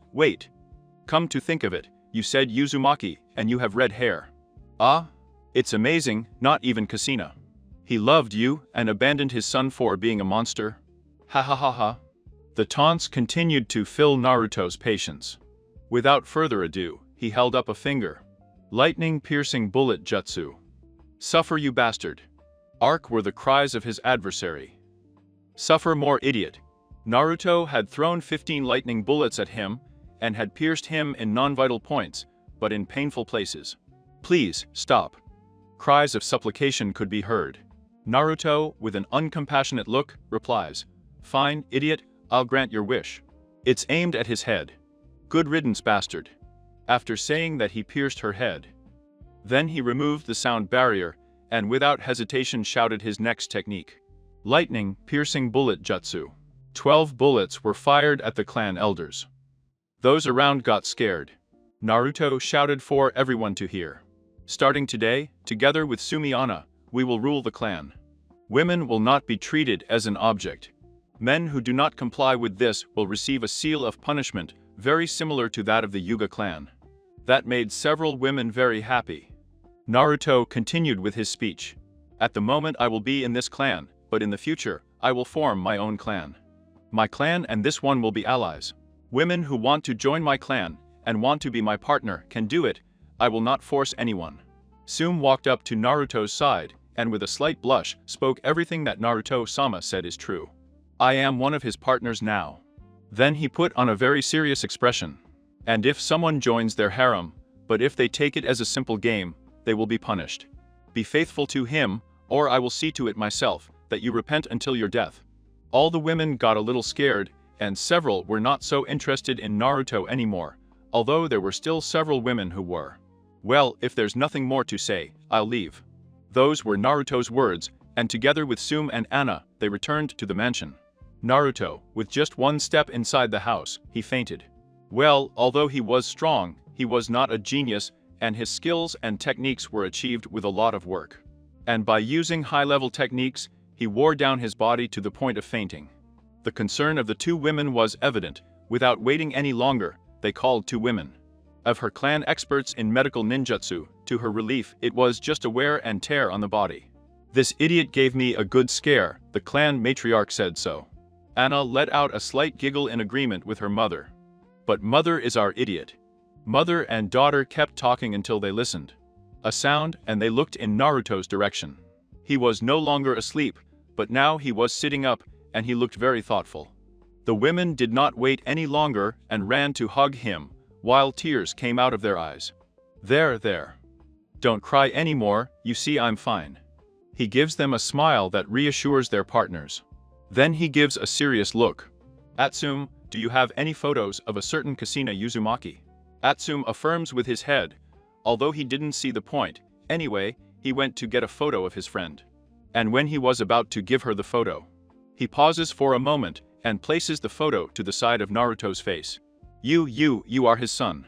Come to think of it, you said Uzumaki, and you have red hair. Ah? It's amazing, not even Kushina. He loved you and abandoned his son for being a monster? Ha ha ha ha. The taunts continued to fill Naruto's patience. Without further ado, he held up a finger. Lightning-piercing bullet jutsu. Suffer, you bastard. Arc were the cries of his adversary. Suffer more, idiot. Naruto had thrown 15 lightning bullets at him and had pierced him in non-vital points, but in painful places. Please, stop. Cries of supplication could be heard. Naruto, with an uncompassionate look, replies, Fine, idiot, I'll grant your wish. It's aimed at his head. Good riddance, bastard. After saying that, he pierced her head. Then he removed the sound barrier and without hesitation shouted his next technique. Lightning-piercing bullet jutsu. 12 bullets were fired at the clan elders. Those around got scared. Naruto shouted for everyone to hear. Starting today, together with Sumiana, we will rule the clan. Women will not be treated as an object. Men who do not comply with this will receive a seal of punishment very similar to that of the Hyuga clan. That made several women very happy. Naruto continued with his speech. At the moment I will be in this clan, but in the future, I will form my own clan. My clan and this one will be allies. Women who want to join my clan and want to be my partner can do it. I will not force anyone. Sum walked up to Naruto's side and with a slight blush spoke everything that Naruto-sama said is true. I am one of his partners now. Then he put on a very serious expression. And if someone joins their harem, but if they take it as a simple game, they will be punished. Be faithful to him, or I will see to it myself that you repent until your death. All the women got a little scared, and several were not so interested in Naruto anymore, although there were still several women who were. Well, if there's nothing more to say, I'll leave. Those were Naruto's words, and together with Sum and Anna, they returned to the mansion. Naruto, with just one step inside the house, he fainted. Well, although he was strong, he was not a genius, and his skills and techniques were achieved with a lot of work. And by using high-level techniques, he wore down his body to the point of fainting. The concern of the two women was evident. Without waiting any longer, they called two women of her clan experts in medical ninjutsu. To her relief, it was just a wear and tear on the body. This idiot gave me a good scare, the clan matriarch said so. Anna let out a slight giggle in agreement with her mother. But mother is our idiot. Mother and daughter kept talking until they listened. A sound, and they looked in Naruto's direction. He was no longer asleep, but now he was sitting up, and he looked very thoughtful. The women did not wait any longer and ran to hug him, while tears came out of their eyes. There. Don't cry anymore, you see I'm fine. He gives them a smile that reassures their partners. Then he gives a serious look. Atsum, do you have any photos of a certain Kushina Uzumaki? Atsum affirms with his head. Although he didn't see the point, anyway, he went to get a photo of his friend. And when he was about to give her the photo, he pauses for a moment and places the photo to the side of Naruto's face. You are his son.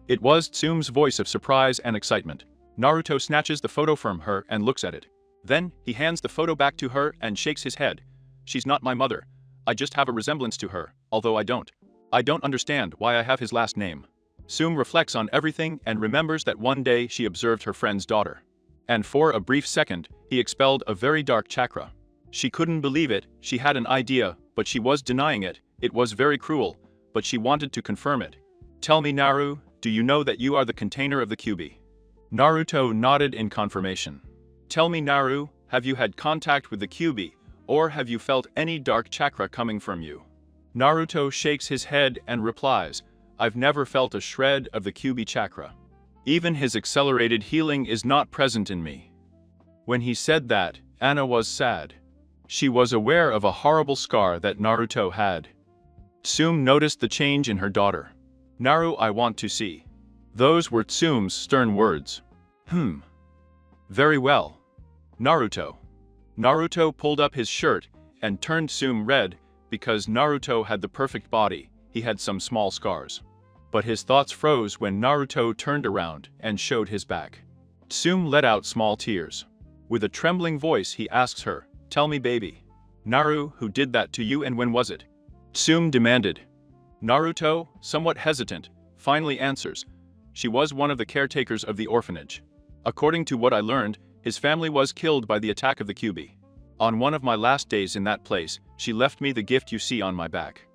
It was Tsum's voice of surprise and excitement. Naruto snatches the photo from her and looks at it. Then, he hands the photo back to her and shakes his head. She's not my mother. I just have a resemblance to her, although I don't understand why I have his last name. Sum reflects on everything and remembers that one day she observed her friend's daughter. And for a brief second, he expelled a very dark chakra. She couldn't believe it, she had an idea, but she was denying it. It was very cruel, but she wanted to confirm it. Tell me, Naru, do you know that you are the container of the Kyuubi? Naruto nodded in confirmation. Tell me, Naru, have you had contact with the Kyuubi, or have you felt any dark chakra coming from you? Naruto shakes his head and replies, I've never felt a shred of the Kyuubi chakra. Even his accelerated healing is not present in me. When he said that, Anna was sad. She was aware of a horrible scar that Naruto had. Tsum noticed the change in her daughter. Naru, I want to see. Those were Tsum's stern words. Very well. Naruto. Naruto pulled up his shirt and turned Tsum red because Naruto had the perfect body, he had some small scars. But his thoughts froze when Naruto turned around and showed his back. Tsum let out small tears. With a trembling voice he asks her, Tell me, baby. Naru, who did that to you and when was it? Tsum demanded. Naruto, somewhat hesitant, finally answers, She was one of the caretakers of the orphanage. According to what I learned, His family was killed by the attack of the Kyuubi. On one of my last days in that place, she left me the gift you see on my back.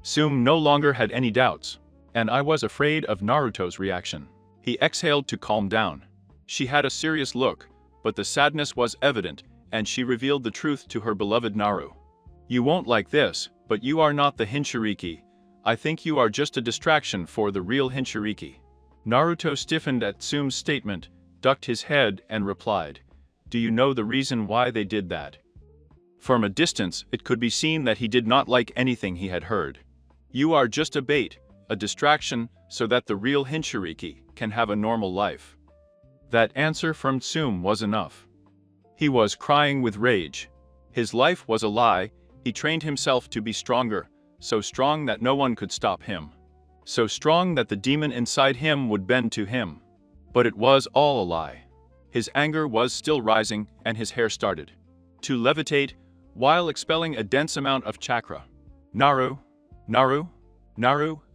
Tsume no longer had any doubts, and I was afraid of Naruto's reaction. He exhaled to calm down. She had a serious look, but the sadness was evident, and she revealed the truth to her beloved Naru. You won't like this, but you are not the Hinchiriki. I think you are just a distraction for the real Hinchiriki. Naruto stiffened at Tsume's statement, ducked his head, and replied, Do you know the reason why they did that? From a distance, it could be seen that he did not like anything he had heard. You are just a bait, a distraction, so that the real Hinchiriki can have a normal life. That answer from Tsume was enough. He was crying with rage. His life was a lie. He trained himself to be stronger, so strong that no one could stop him. So strong that the demon inside him would bend to him. But it was all a lie. His anger was still rising, and his hair started to levitate, while expelling a dense amount of chakra. Naru,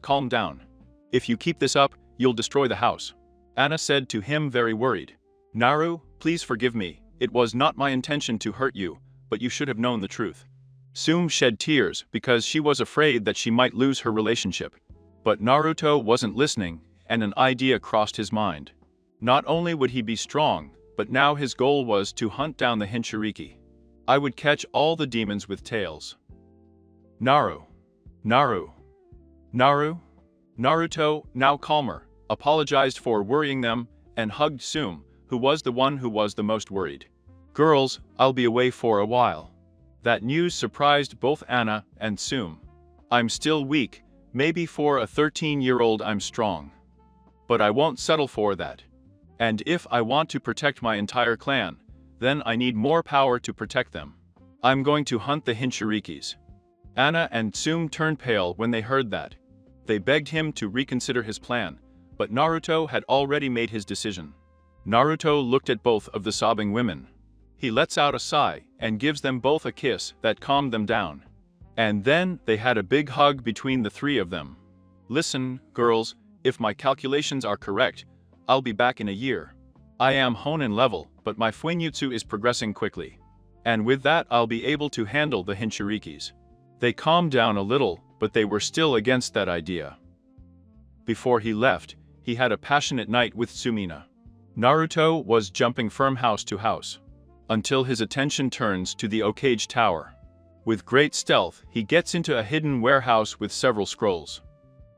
calm down. If you keep this up, you'll destroy the house. Anna said to him, very worried. Naru, please forgive me. It was not my intention to hurt you, but you should have known the truth. Tsume shed tears because she was afraid that she might lose her relationship. But Naruto wasn't listening, and an idea crossed his mind. Not only would he be strong, but now his goal was to hunt down the Hinchiriki. I would catch all the demons with tails. Naruto, now calmer, apologized for worrying them, and hugged Tsume, who was the one who was the most worried. Girls, I'll be away for a while. That news surprised both Anna and Tsume. I'm still weak, maybe for a 13-year-old I'm strong. But I won't settle for that. And if I want to protect my entire clan, then I need more power to protect them. I'm going to hunt the Hinchirikis. Anna and Tsume turned pale when they heard that. They begged him to reconsider his plan, but Naruto had already made his decision. Naruto looked at both of the sobbing women. He lets out a sigh and gives them both a kiss that calmed them down. And then they had a big hug between the three of them. Listen, girls, if my calculations are correct, I'll be back in a year. I am Honen level, but my Fuinjutsu is progressing quickly. And with that I'll be able to handle the Hinchirikis. They calmed down a little, but they were still against that idea. Before he left, he had a passionate night with Tsumina. Naruto was jumping from house to house, until his attention turns to the Okage Tower. With great stealth, he gets into a hidden warehouse with several scrolls.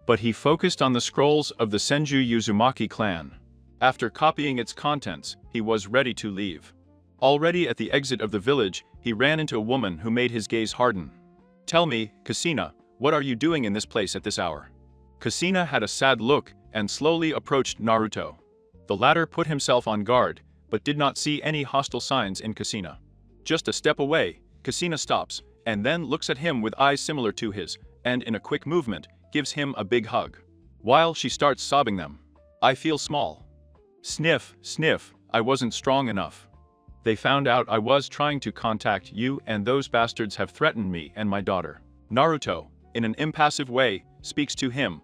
But he focused on the scrolls of the Senju Uzumaki clan. After copying its contents, he was ready to leave. Already at the exit of the village, he ran into a woman who made his gaze harden. Tell me, Kushina, what are you doing in this place at this hour? Kushina had a sad look and slowly approached Naruto. The latter put himself on guard, but did not see any hostile signs in Kushina. Just a step away, Kushina stops, and then looks at him with eyes similar to his, and in a quick movement, gives him a big hug. While she starts sobbing them. I feel small. Sniff, sniff, I wasn't strong enough. They found out I was trying to contact you and those bastards have threatened me and my daughter. Naruto, in an impassive way, speaks to him.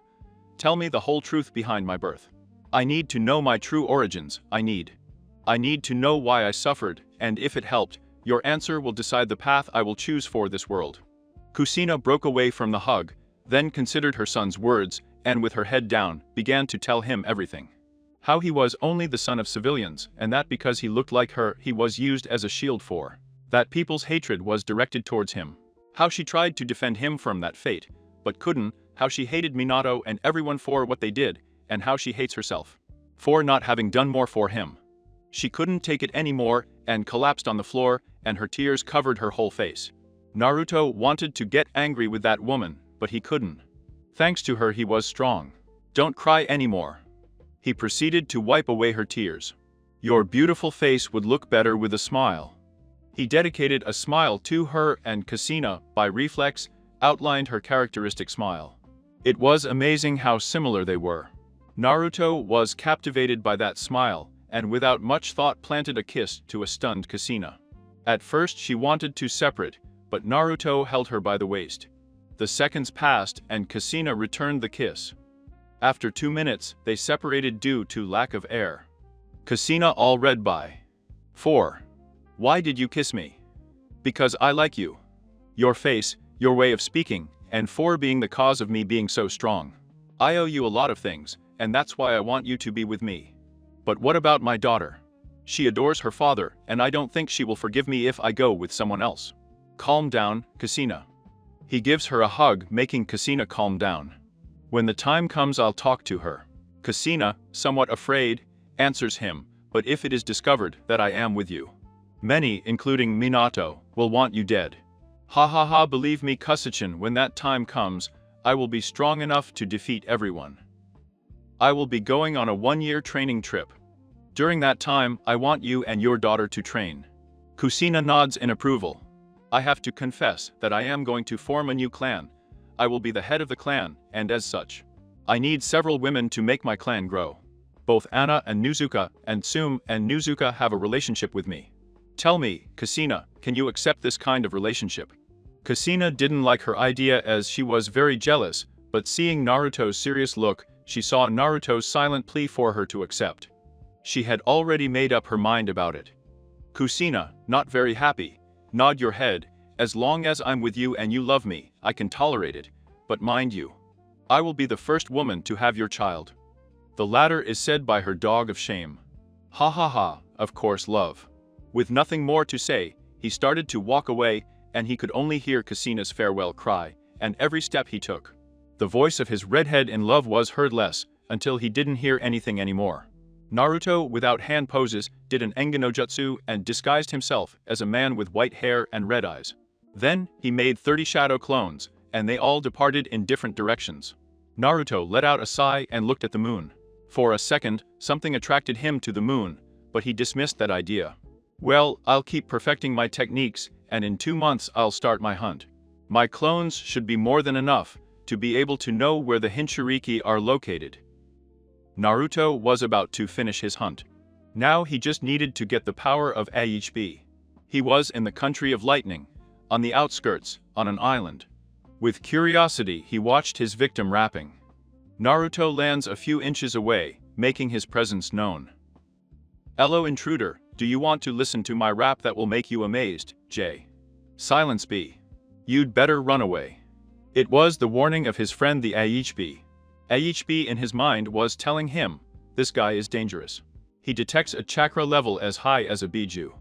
Tell me the whole truth behind my birth. I need to know my true origins, I need to know why I suffered, and if it helped, your answer will decide the path I will choose for this world. Kushina broke away from the hug, then considered her son's words, and with her head down, began to tell him everything. How he was only the son of civilians, and that because he looked like her, he was used as a shield for. That people's hatred was directed towards him. How she tried to defend him from that fate, but couldn't, how she hated Minato and everyone for what they did, and how she hates herself for not having done more for him. She couldn't take it anymore, and collapsed on the floor, and her tears covered her whole face. Naruto wanted to get angry with that woman, but he couldn't. Thanks to her he was strong. Don't cry anymore. He proceeded to wipe away her tears. Your beautiful face would look better with a smile. He dedicated a smile to her, and Kushina, by reflex, outlined her characteristic smile. It was amazing how similar they were. Naruto was captivated by that smile, and without much thought planted a kiss to a stunned Kushina. At first she wanted to separate, but Naruto held her by the waist. The seconds passed and Kushina returned the kiss. After 2 minutes, they separated due to lack of air. Kushina all red by. 4. Why did you kiss me? Because I like you. Your face, your way of speaking, and 4 being the cause of me being so strong. I owe you a lot of things, and that's why I want you to be with me. But what about my daughter? She adores her father, and I don't think she will forgive me if I go with someone else. Calm down, Kushina. He gives her a hug, making Kushina calm down. When the time comes, I'll talk to her. Kushina, somewhat afraid, answers him, but if it is discovered that I am with you, many, including Minato, will want you dead. Ha ha ha, believe me, Kusachin, when that time comes, I will be strong enough to defeat everyone. I will be going on a 1-year training trip. During that time, I want you and your daughter to train. Kushina nods in approval. I have to confess that I am going to form a new clan. I will be the head of the clan, and as such, I need several women to make my clan grow. Both Anna and Nuzuka and Tsum and Nuzuka have a relationship with me. Tell me, Kushina, can you accept this kind of relationship? Kushina didn't like her idea as she was very jealous, but seeing Naruto's serious look, she saw Naruto's silent plea for her to accept. She had already made up her mind about it. Kushina, not very happy, nod your head. As long as I'm with you and you love me, I can tolerate it, but mind you, I will be the first woman to have your child. The latter is said by her dog of shame. Ha ha ha, of course, love. With nothing more to say, he started to walk away, and he could only hear Kushina's farewell cry, and every step he took, the voice of his redhead in love was heard less, until he didn't hear anything anymore. Naruto, without hand poses, did an Enganojutsu and disguised himself as a man with white hair and red eyes. Then, he made 30 shadow clones, and they all departed in different directions. Naruto let out a sigh and looked at the moon. For a second, something attracted him to the moon, but he dismissed that idea. Well, I'll keep perfecting my techniques, and in 2 months I'll start my hunt. My clones should be more than enough to be able to know where the Hinshiriki are located. Naruto was about to finish his hunt. Now he just needed to get the power of AHB. He was in the country of lightning, on the outskirts, on an island. With curiosity, he watched his victim rapping. Naruto lands a few inches away, making his presence known. Hello, intruder, do you want to listen to my rap that will make you amazed, J? Silence B. You'd better run away. It was the warning of his friend the AHB. AHB in his mind was telling him, this guy is dangerous. He detects a chakra level as high as a Biju.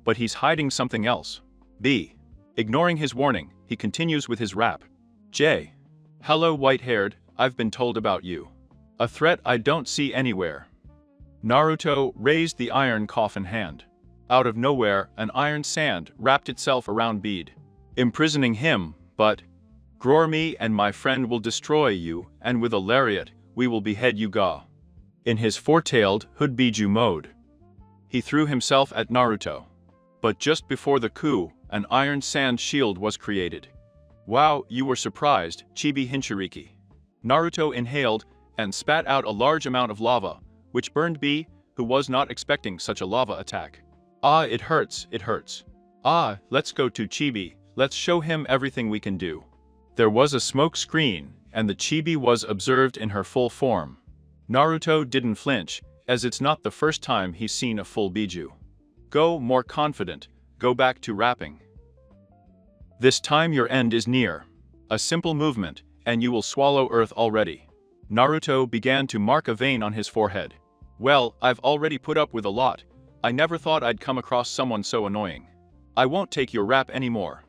But he's hiding something else. B. Ignoring his warning, he continues with his rap. J. Hello, white-haired, I've been told about you. A threat I don't see anywhere. Naruto raised the iron coffin hand. Out of nowhere, an iron sand wrapped itself around Bede, imprisoning him, but Groar me and my friend will destroy you, and with a lariat, we will behead you ga. In his four-tailed hood Biju mode, he threw himself at Naruto. But just before the coup, an iron sand shield was created. Wow, you were surprised, Chibi Hinshiriki. Naruto inhaled and spat out a large amount of lava, which burned B, who was not expecting such a lava attack. Ah, it hurts, it hurts. Ah, let's go to Chibi, let's show him everything we can do. There was a smoke screen, and the Chibi was observed in her full form. Naruto didn't flinch, as it's not the first time he's seen a full Biju. Go more confident, go back to rapping. This time your end is near. A simple movement, and you will swallow earth already. Naruto began to mark a vein on his forehead. Well, I've already put up with a lot. I never thought I'd come across someone so annoying. I won't take your rap anymore.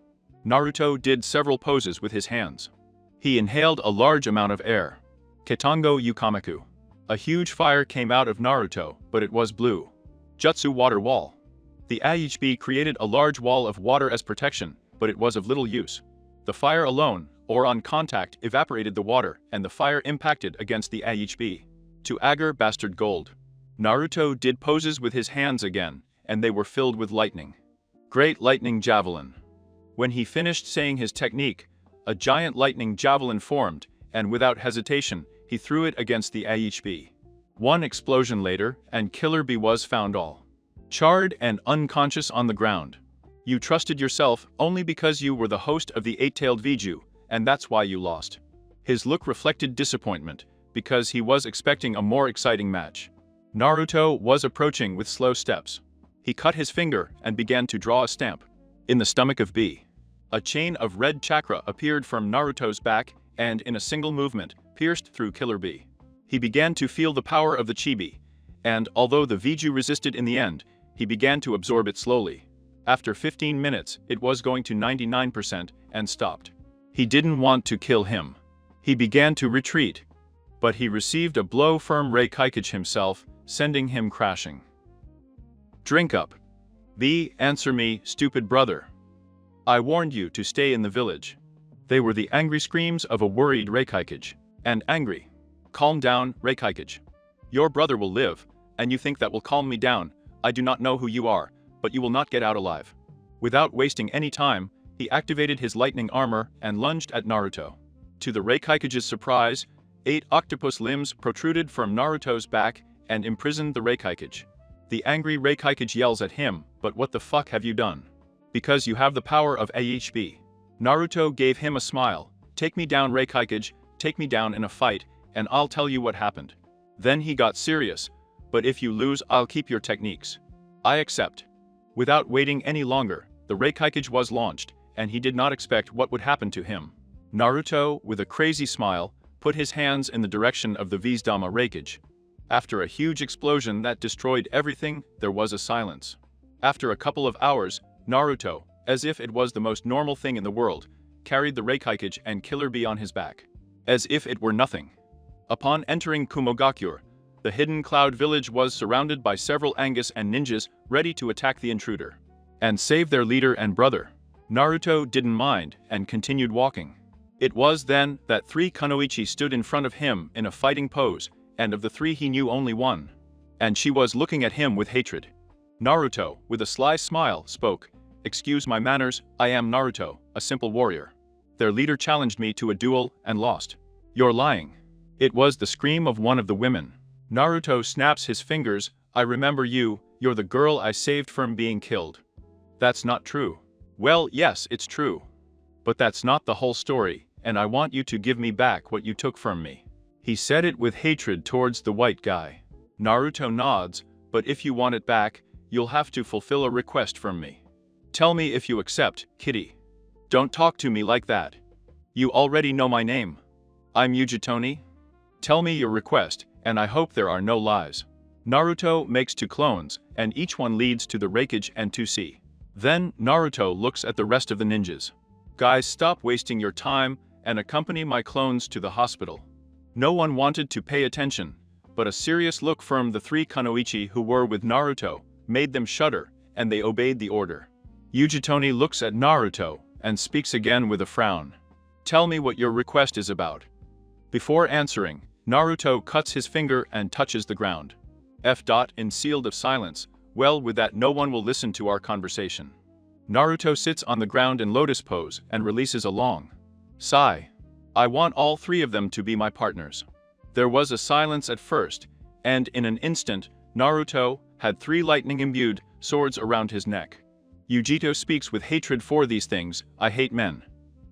Naruto did several poses with his hands. He inhaled a large amount of air. Ketongo Yukamaku. A huge fire came out of Naruto, but it was blue. Jutsu water wall. The AHB created a large wall of water as protection, but it was of little use. The fire alone, or on contact, evaporated the water, and the fire impacted against the AHB. To agar bastard gold. Naruto did poses with his hands again, and they were filled with lightning. Great lightning javelin. When he finished saying his technique, a giant lightning javelin formed, and without hesitation, he threw it against the AHB. One explosion later, and Killer B was found all charred and unconscious on the ground. You trusted yourself only because you were the host of the eight-tailed Viju, and that's why you lost. His look reflected disappointment, because he was expecting a more exciting match. Naruto was approaching with slow steps. He cut his finger and began to draw a stamp. In the stomach of B. A chain of red chakra appeared from Naruto's back and, in a single movement, pierced through Killer B. He began to feel the power of the chibi, and although the Viju resisted in the end, he began to absorb it slowly. After 15 minutes, it was going to 99% and stopped. He didn't want to kill him. He began to retreat, but he received a blow from Reikaikage himself, sending him crashing. Drink up. B, answer me, stupid brother. I warned you to stay in the village. They were the angry screams of a worried Reikaikage. And angry. Calm down, Reikaikage. Your brother will live, and you think that will calm me down. I do not know who you are, but you will not get out alive. Without wasting any time, he activated his lightning armor and lunged at Naruto. To the Reikaikage's surprise, 8 octopus limbs protruded from Naruto's back and imprisoned the Reikaikage. The angry Reikaikage yells at him, but what the fuck have you done? Because you have the power of AHB. Naruto gave him a smile. Take me down, Reikaikage, take me down in a fight, and I'll tell you what happened. Then he got serious, but if you lose, I'll keep your techniques. I accept. Without waiting any longer, the Reikaikage was launched, and he did not expect what would happen to him. Naruto, with a crazy smile, put his hands in the direction of the Vzdama Reikage. After a huge explosion that destroyed everything, there was a silence. After a couple of hours, Naruto, as if it was the most normal thing in the world, carried the Reikaikage and Killer Bee on his back. As if it were nothing. Upon entering Kumogakure, the hidden cloud village was surrounded by several Angus and ninjas ready to attack the intruder and save their leader and brother. Naruto didn't mind and continued walking. It was then that 3 Kunoichi stood in front of him in a fighting pose, and of the 3 he knew only one. And she was looking at him with hatred. Naruto, with a sly smile, spoke, "Excuse my manners, I am Naruto, a simple warrior. Their leader challenged me to a duel and lost." "You're lying." It was the scream of one of the women. Naruto snaps his fingers, "I remember you, you're the girl I saved from being killed." "That's not true." "Well, yes, it's true. But that's not the whole story, and I want you to give me back what you took from me." He said it with hatred towards the white guy. Naruto nods, "But if you want it back, you'll have to fulfill a request from me." "Tell me if you accept, kitty." "Don't talk to me like that. You already know my name. I'm Yujitoni. Tell me your request, and I hope there are no lies." Naruto makes 2 clones, and each one leads to the Reikage and 2C. Then, Naruto looks at the rest of the ninjas. "Guys, stop wasting your time, and accompany my clones to the hospital." No one wanted to pay attention, but a serious look from the 3 Kunoichi who were with Naruto made them shudder, and they obeyed the order. Yujitoni looks at Naruto, and speaks again with a frown. "Tell me what your request is about." Before answering, Naruto cuts his finger and touches the ground. In sealed of silence, "Well, with that no one will listen to our conversation." Naruto sits on the ground in lotus pose and releases a long sigh. "I want all 3 of them to be my partners." There was a silence at first, and in an instant, Naruto had 3 lightning-imbued swords around his neck. Yujito speaks with hatred for these things. "I hate men.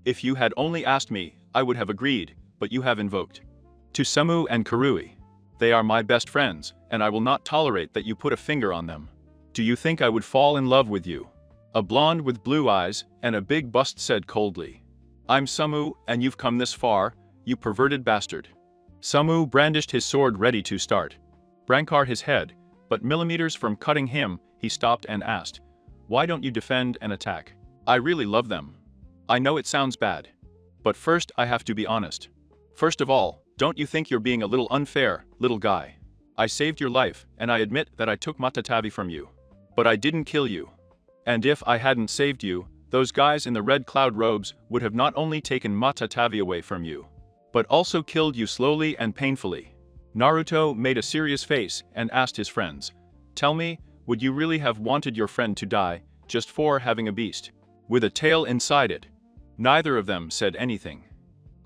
If you had only asked me, I would have agreed, but you have invoked." To Samu and Karui. "They are my best friends, and I will not tolerate that you put a finger on them. Do you think I would fall in love with you?" A blonde with blue eyes and a big bust said coldly. "I'm Samu, and you've come this far, you perverted bastard." Samu brandished his sword ready to start. Brankar his head, but millimeters from cutting him, he stopped and asked, "Why don't you defend and attack? I really love them. I know it sounds bad. But first I have to be honest. First of all, don't you think you're being a little unfair, little guy? I saved your life, and I admit that I took Matatavi from you. But I didn't kill you. And if I hadn't saved you, those guys in the red cloud robes would have not only taken Matatavi away from you, but also killed you slowly and painfully." Naruto made a serious face and asked his friends, "Tell me, would you really have wanted your friend to die, just for having a beast with a tail inside it?" Neither of them said anything.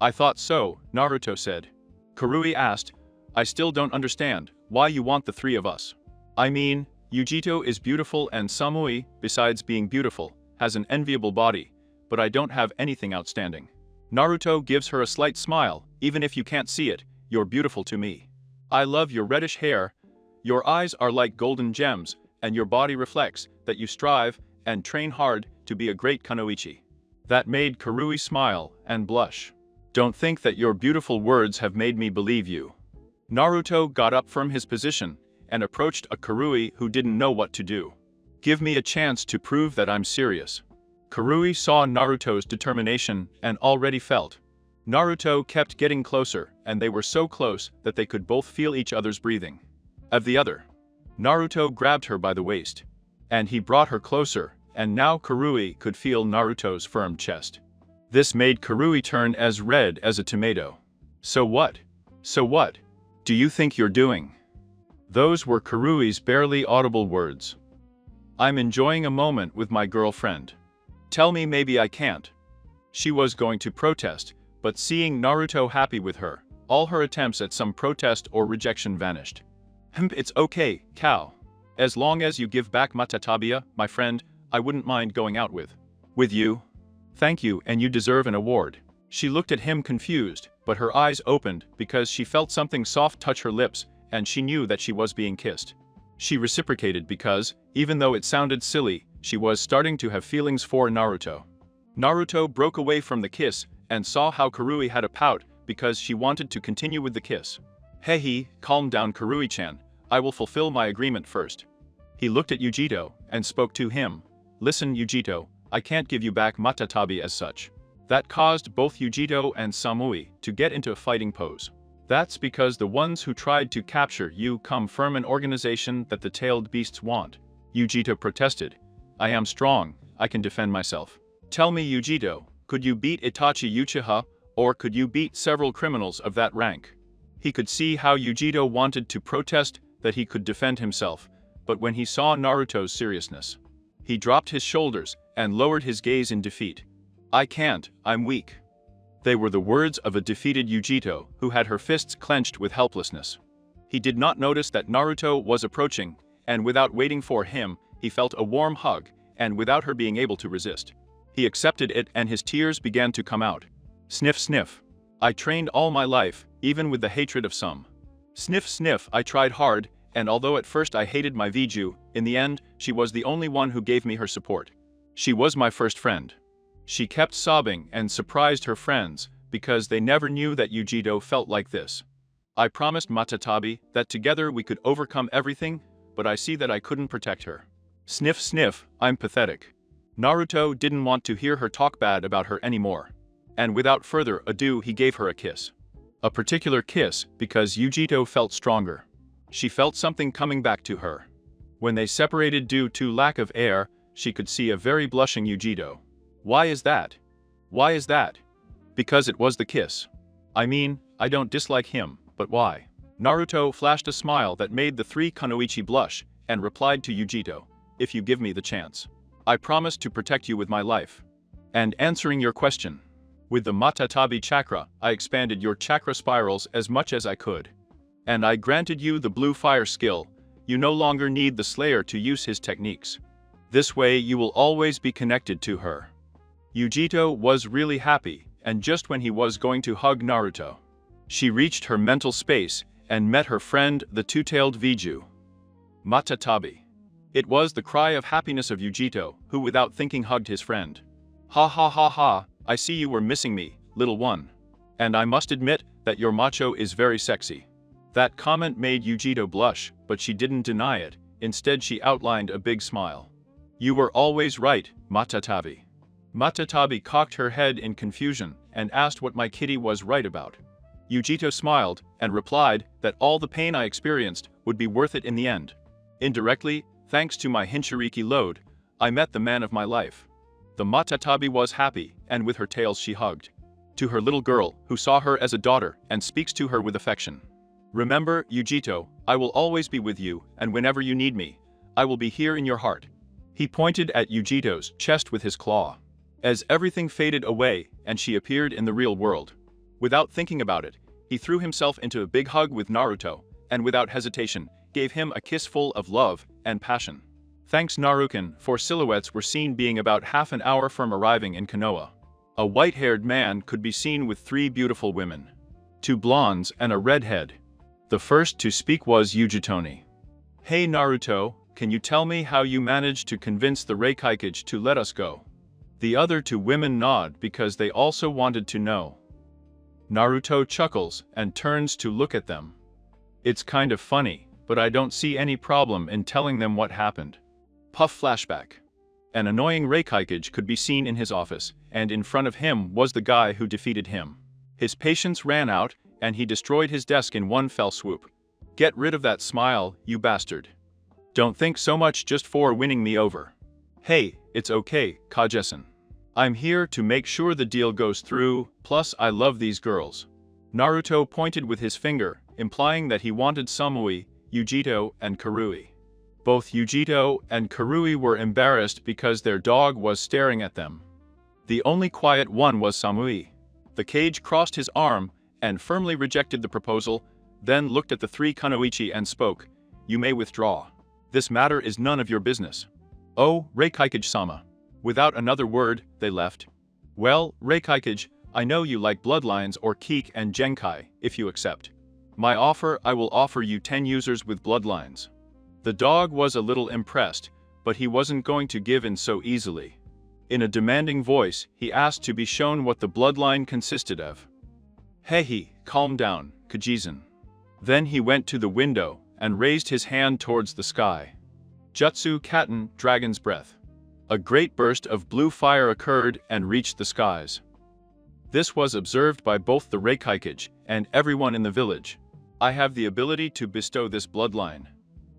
"I thought so," Naruto said. Karui asked, "I still don't understand why you want the 3 of us. I mean, Yujito is beautiful and Samui, besides being beautiful, has an enviable body, but I don't have anything outstanding." Naruto gives her a slight smile. "Even if you can't see it, you're beautiful to me. I love your reddish hair. Your eyes are like golden gems, and your body reflects that you strive and train hard to be a great kunoichi. That made Karui smile and blush. Don't think that your beautiful words have made me believe you. Naruto got up from his position and approached a Karui who didn't know what to do. Give me a chance to prove that I'm serious. Karui saw Naruto's determination and already felt. Naruto kept getting closer, and they were so close that they could both feel each other's breathing. Of the other, Naruto grabbed her by the waist, and he brought her closer, and now Karui could feel Naruto's firm chest. This made Karui turn as red as a tomato. So what? So what do you think you're doing? Those were Karui's barely audible words. I'm enjoying a moment with my girlfriend. Tell me maybe I can't. She was going to protest, but seeing Naruto happy with her, all her attempts at some protest or rejection vanished. It's okay, Kao. As long as you give back Matatabiya, my friend, I wouldn't mind going out with you. Thank you, and you deserve an award. She looked at him confused, but her eyes opened because she felt something soft touch her lips, and she knew that she was being kissed. She reciprocated because, even though it sounded silly, she was starting to have feelings for Naruto. Naruto broke away from the kiss and saw how Karui had a pout because she wanted to continue with the kiss. Hey, calm down Karui-chan, I will fulfill my agreement first. He looked at Yujito and spoke to him. Listen Yujito, I can't give you back Matatabi as such. That caused both Yujito and Samui to get into a fighting pose. That's because the ones who tried to capture you come from an organization that the tailed beasts want. Yujito protested. I am strong, I can defend myself. Tell me Yujito, could you beat Itachi Uchiha, or could you beat several criminals of that rank? He could see how Yujito wanted to protest that he could defend himself, but when he saw Naruto's seriousness, he dropped his shoulders and lowered his gaze in defeat. I can't, I'm weak. They were the words of a defeated Yujito who had her fists clenched with helplessness. He did not notice that Naruto was approaching, and without waiting for him, he felt a warm hug, and without her being able to resist, he accepted it and his tears began to come out. Sniff sniff. I trained all my life, even with the hatred of some. Sniff sniff, I tried hard, and although at first I hated my Viju, in the end, she was the only one who gave me her support. She was my first friend. She kept sobbing and surprised her friends because they never knew that Yujito felt like this. I promised Matatabi that together we could overcome everything, but I see that I couldn't protect her. Sniff sniff, I'm pathetic. Naruto didn't want to hear her talk bad about her anymore. And without further ado he gave her a kiss. A particular kiss because Yujito felt stronger. She felt something coming back to her. When they separated due to lack of air, she could see a very blushing Yujito. Why is that? Why is that? Because it was the kiss. I mean, I don't dislike him, but why? Naruto flashed a smile that made the three kunoichi blush, and replied to Yujito, if you give me the chance. I promise to protect you with my life. And answering your question. With the Matatabi chakra, I expanded your chakra spirals as much as I could. And I granted you the blue fire skill, you no longer need the Slayer to use his techniques. This way you will always be connected to her. Yujito was really happy, and just when he was going to hug Naruto, she reached her mental space and met her friend the two-tailed Viju. Matatabi. It was the cry of happiness of Yujito, who without thinking hugged his friend. Ha ha ha ha, I see you were missing me, little one. And I must admit that your macho is very sexy. That comment made Yujito blush, but she didn't deny it, instead she outlined a big smile. You were always right, Matatabi. Matatabi cocked her head in confusion and asked what my kitty was right about. Yujito smiled and replied that all the pain I experienced would be worth it in the end. Indirectly, thanks to my Hinshiriki load, I met the man of my life. The Matatabi was happy, and with her tails she hugged. To her little girl, who saw her as a daughter and speaks to her with affection. Remember, Yujito, I will always be with you, and whenever you need me, I will be here in your heart. He pointed at Yujito's chest with his claw. As everything faded away and she appeared in the real world. Without thinking about it, he threw himself into a big hug with Naruto, and without hesitation, gave him a kiss full of love and passion. Thanks Naruken, for silhouettes were seen being about half an hour from arriving in Konoha. A white-haired man could be seen with 3 beautiful women. 2 blondes and a redhead. The first to speak was Yujitoni. Hey Naruto, Can you tell me how you managed to convince the Reikaikage to let us go? The other two women nod because they also wanted to know. Naruto chuckles and turns to look at them. It's kind of funny, but I don't see any problem in telling them what happened. Puff flashback. An annoying Reikaikage could be seen in his office, and in front of him was the guy who defeated him. His patience ran out, and he destroyed his desk in one fell swoop. Get rid of that smile, you bastard. Don't think so much just for winning me over. Hey, it's okay, Kage-san. I'm here to make sure the deal goes through, plus I love these girls. Naruto pointed with his finger, implying that he wanted Samui, Yujito, and Karui. Both Yujito and Karui were embarrassed because their dog was staring at them. The only quiet one was Samui. The Kage crossed his arm and firmly rejected the proposal, then looked at the three kunoichi and spoke, "You may withdraw. This matter is none of your business." "Oh, Reikaikage-sama." Without another word, they left. "Well, Reikaikage, I know you like bloodlines or Kik and Genkai, if you accept my offer, I will offer you 10 users with bloodlines." The dog was a little impressed, but he wasn't going to give in so easily. In a demanding voice, he asked to be shown what the bloodline consisted of. "Hey, calm down, Kajizan." Then he went to the window and raised his hand towards the sky. Jutsu Katen, Dragon's Breath. A great burst of blue fire occurred and reached the skies. This was observed by both the Reikaikage and everyone in the village. I have the ability to bestow this bloodline.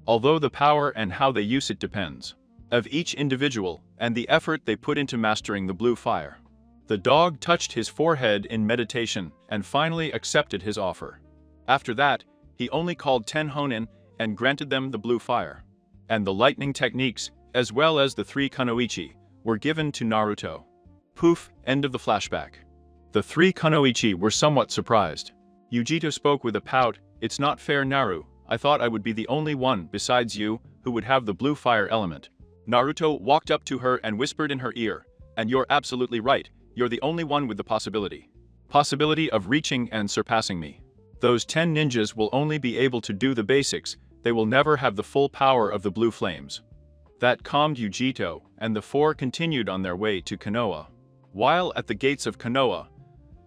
Although the power and how they use it depends of each individual and the effort they put into mastering the blue fire. The dog touched his forehead in meditation and finally accepted his offer. After that, he only called 10 Honin and granted them the blue fire. And the lightning techniques, as well as the 3 kunoichi, were given to Naruto. Poof, end of the flashback. The 3 kunoichi were somewhat surprised. Yujito spoke with a pout, "It's not fair, Naru. I thought I would be the only one, besides you, who would have the blue fire element." Naruto walked up to her and whispered in her ear, "And you're absolutely right, you're the only one with the possibility of reaching and surpassing me. Those 10 ninjas will only be able to do the basics, they will never have the full power of the blue flames." That calmed Yujito, and the 4 continued on their way to Konoha. While at the gates of Konoha,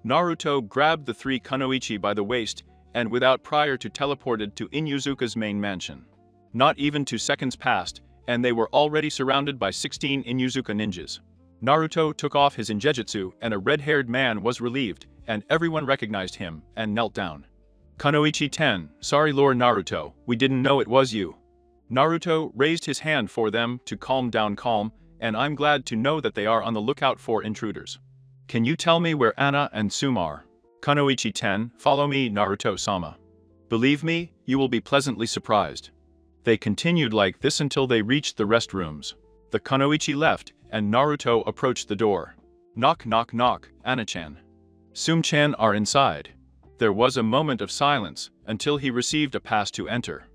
Naruto grabbed the 3 kunoichi by the waist and without prior to teleported to Inuzuka's main mansion. Not even 2 seconds passed, and they were already surrounded by 16 Inuzuka ninjas. Naruto took off his injejutsu and a red-haired man was relieved, and everyone recognized him and knelt down. "Kunoichi 10, sorry Lord Naruto, we didn't know it was you." Naruto raised his hand for them to calm down, and I'm glad to know that they are on the lookout for intruders. Can you tell me where Anna and Sum are? Kunoichi 10, follow me, Naruto-sama. Believe me, you will be pleasantly surprised. They continued like this until they reached the restrooms. The kunoichi left, and Naruto approached the door. Knock knock knock, Anna-chan. Sum-chan are inside. There was a moment of silence, until he received a pass to enter.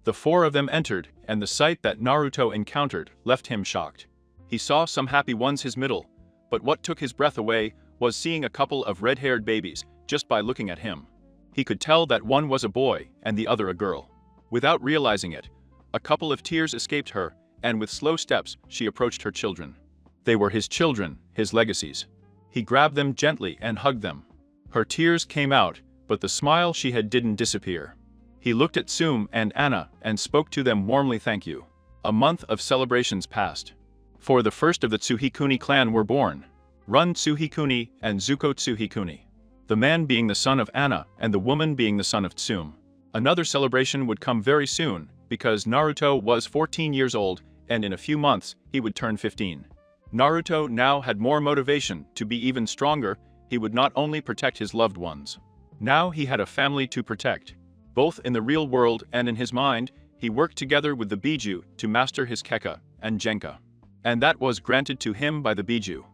The 4 of them entered, and the sight that Naruto encountered left him shocked. He saw some happy ones his middle, but what took his breath away was seeing a couple of red-haired babies just by looking at him. He could tell that one was a boy and the other a girl. Without realizing it, a couple of tears escaped her, and with slow steps she approached her children. They were his children, his legacies. He grabbed them gently and hugged them. Her tears came out, but the smile she had didn't disappear. He looked at Sum and Anna and spoke to them warmly. "Thank you." A month of celebrations passed. For the first of the Tsuhikuni clan were born. Run Tsuhikuni and Zuko Tsuhikuni. The man being the son of Anna and the woman being the son of Tsum. Another celebration would come very soon, because Naruto was 14 years old, and in a few months, he would turn 15. Naruto now had more motivation to be even stronger. He would not only protect his loved ones. Now he had a family to protect. Both in the real world and in his mind, he worked together with the Biju to master his Kekka and Genka. And that was granted to him by the Biju.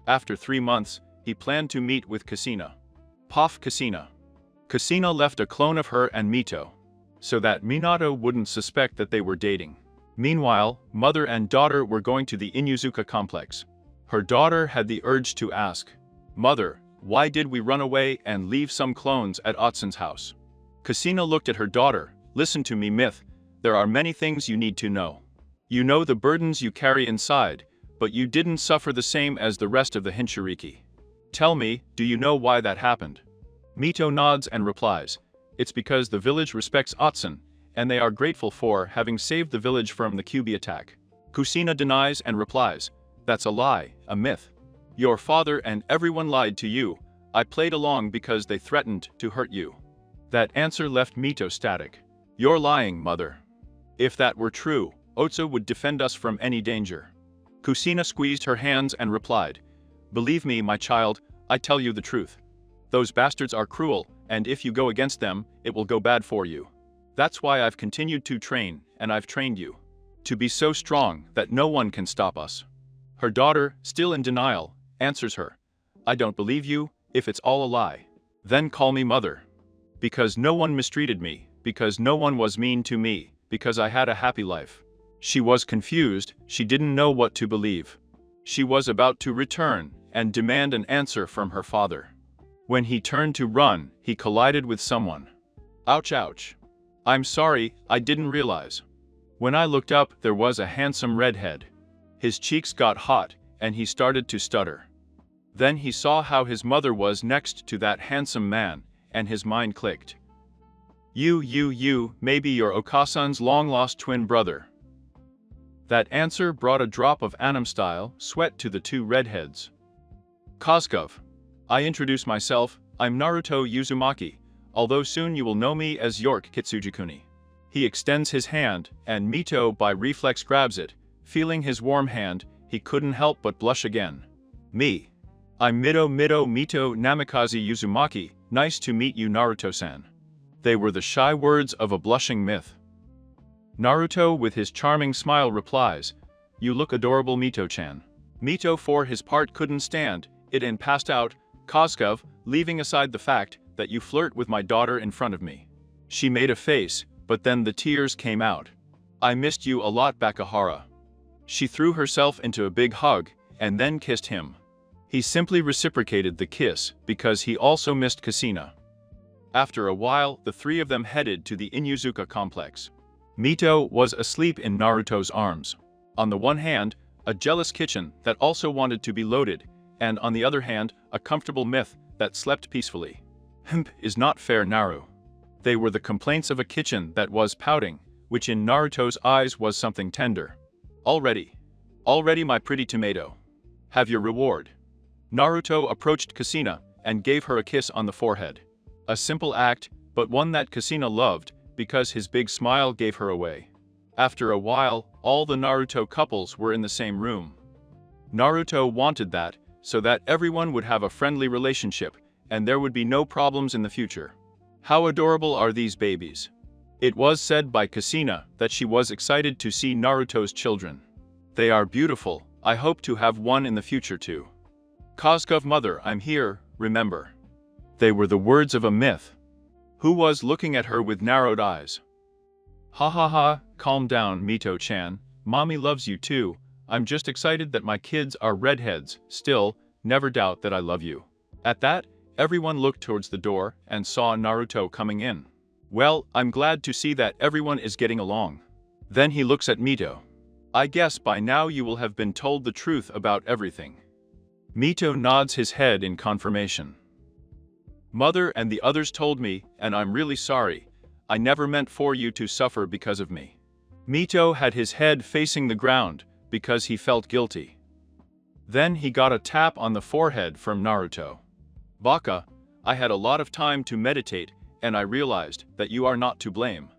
After 3 months, he planned to meet with Kushina. Pof Kushina. Kushina left a clone of her and Mito, so that Minato wouldn't suspect that they were dating. Meanwhile, mother and daughter were going to the Inuzuka complex. Her daughter had the urge to ask, "Mother, why did we run away and leave some clones at Otsun's house?" Kushina looked at her daughter, "Listen to me, Myth. There are many things you need to know. You know the burdens you carry inside, but you didn't suffer the same as the rest of the Hinshiriki. Tell me, do you know why that happened? Mito nods and replies, it's because the village respects Otsun, and they are grateful for having saved the village from the Kyuubi attack. Kushina denies and replies, that's a lie, a myth. Your father and everyone lied to you. I played along because they threatened to hurt you. That answer left Mito static. You're lying, mother. If that were true, Otsu would defend us from any danger. Kushina squeezed her hands and replied, believe me, my child, I tell you the truth. Those bastards are cruel, and if you go against them, it will go bad for you. That's why I've continued to train, and I've trained you. To be so strong that no one can stop us. Her daughter, still in denial, answers her, I don't believe you, if it's all a lie. Then call me mother. Because no one mistreated me, because no one was mean to me, because I had a happy life. She was confused, she didn't know what to believe. She was about to return and demand an answer from her father. When he turned to run, he collided with someone. Ouch, ouch. I'm sorry, I didn't realize. When I looked up, there was a handsome redhead. His cheeks got hot, and he started to stutter. Then he saw how his mother was next to that handsome man, and his mind clicked. You, maybe you're Okasan's long-lost twin brother. That answer brought a drop of anime-style sweat to the two redheads. Kozkov. I introduce myself, I'm Naruto Uzumaki, although soon you will know me as York Kitsujikuni. He extends his hand, and Mito by reflex grabs it. Feeling his warm hand, he couldn't help but blush again. Me. I'm Mito Namikaze Uzumaki, nice to meet you, Naruto-san. They were the shy words of a blushing myth. Naruto with his charming smile replies, you look adorable, Mito-chan. Mito for his part couldn't stand it and passed out, Kozkov, leaving aside the fact that you flirt with my daughter in front of me. She made a face, but then the tears came out. I missed you a lot, Bakahara. She threw herself into a big hug, and then kissed him. He simply reciprocated the kiss because he also missed Kushina. After a while, the three of them headed to the Inuzuka complex. Mito was asleep in Naruto's arms. On the one hand, a jealous kitchen that also wanted to be loaded, and on the other hand, a comfortable myth that slept peacefully. Is not fair, Naru. They were the complaints of a kitchen that was pouting, which in Naruto's eyes was something tender. Already, my pretty tomato. Have your reward. Naruto approached Kushina and gave her a kiss on the forehead. A simple act, but one that Kushina loved because his big smile gave her away. After a while, all the Naruto couples were in the same room. Naruto wanted that, so that everyone would have a friendly relationship, and there would be no problems in the future. How adorable are these babies? It was said by Kushina that she was excited to see Naruto's children. They are beautiful, I hope to have one in the future too. Kozkov, mother, I'm here, remember. They were the words of a myth. Who was looking at her with narrowed eyes? Ha ha ha, calm down, Mito-chan, mommy loves you too. I'm just excited that my kids are redheads, still, never doubt that I love you. At that, everyone looked towards the door and saw Naruto coming in. Well, I'm glad to see that everyone is getting along. Then he looks at Mito. I guess by now you will have been told the truth about everything. Mito nods his head in confirmation. Mother and the others told me, and I'm really sorry. I never meant for you to suffer because of me. Mito had his head facing the ground because he felt guilty. Then he got a tap on the forehead from Naruto. Baka, I had a lot of time to meditate, and I realized that you are not to blame.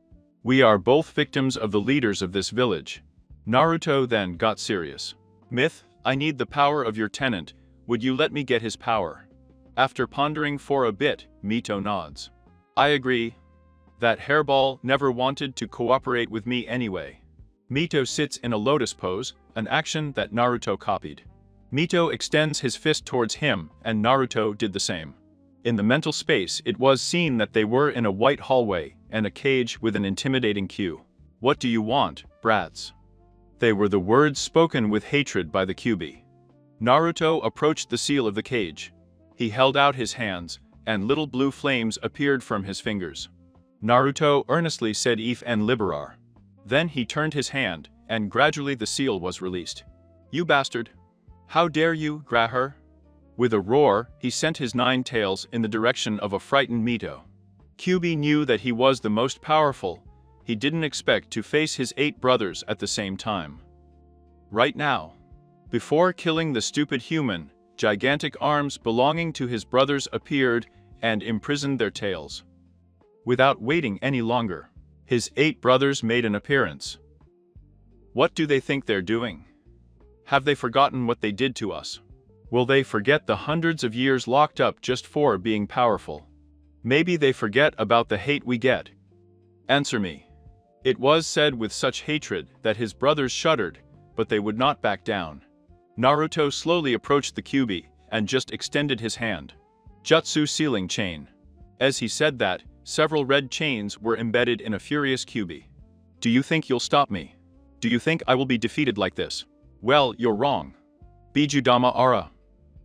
We are both victims of the leaders of this village. Naruto then got serious. Myth, I need the power of your tenant. Would you let me get his power? After pondering for a bit, Mito nods. I agree. That hairball never wanted to cooperate with me anyway. Mito sits in a lotus pose, an action that Naruto copied. Mito extends his fist towards him, and Naruto did the same. In the mental space, it was seen that they were in a white hallway and a cage with an intimidating queue. What do you want, brats? They were the words spoken with hatred by the Kyuubi. Naruto approached the seal of the cage. He held out his hands, and little blue flames appeared from his fingers. Naruto earnestly said If and Liberar. Then he turned his hand, and gradually the seal was released. "You bastard! How dare you, grab her?" With a roar, he sent his 9 tails in the direction of a frightened Mito. Kyubi knew that he was the most powerful. He didn't expect to face his 8 brothers at the same time. Right now. Before killing the stupid human, gigantic arms belonging to his brothers appeared and imprisoned their tails. Without waiting any longer, his 8 brothers made an appearance. What do they think they're doing? Have they forgotten what they did to us? Will they forget the hundreds of years locked up just for being powerful? Maybe they forget about the hate we get. Answer me. It was said with such hatred that his brothers shuddered, but they would not back down. Naruto slowly approached the Kyubi and just extended his hand. Jutsu sealing chain. As he said that, several red chains were embedded in a furious Kyubi. Do you think you'll stop me? Do you think I will be defeated like this? Well, you're wrong. Bijudama Ara.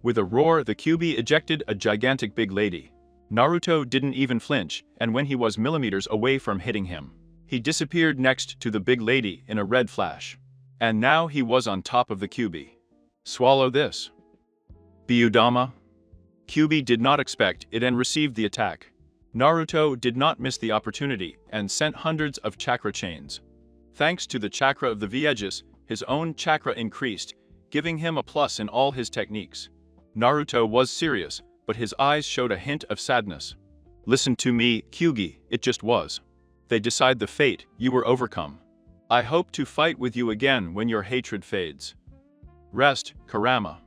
With a roar, the Kyubi ejected a gigantic big lady. Naruto didn't even flinch, and when he was millimeters away from hitting him, he disappeared next to the big lady in a red flash. And now he was on top of the Kyubi. Swallow this. Byudama. Kyubi did not expect it and received the attack. Naruto did not miss the opportunity and sent hundreds of chakra chains. Thanks to the chakra of the Viegas, his own chakra increased, giving him a plus in all his techniques. Naruto was serious, but his eyes showed a hint of sadness. Listen to me, Kyugi, it just was. They decide the fate, you were overcome. I hope to fight with you again when your hatred fades. Rest, Kurama.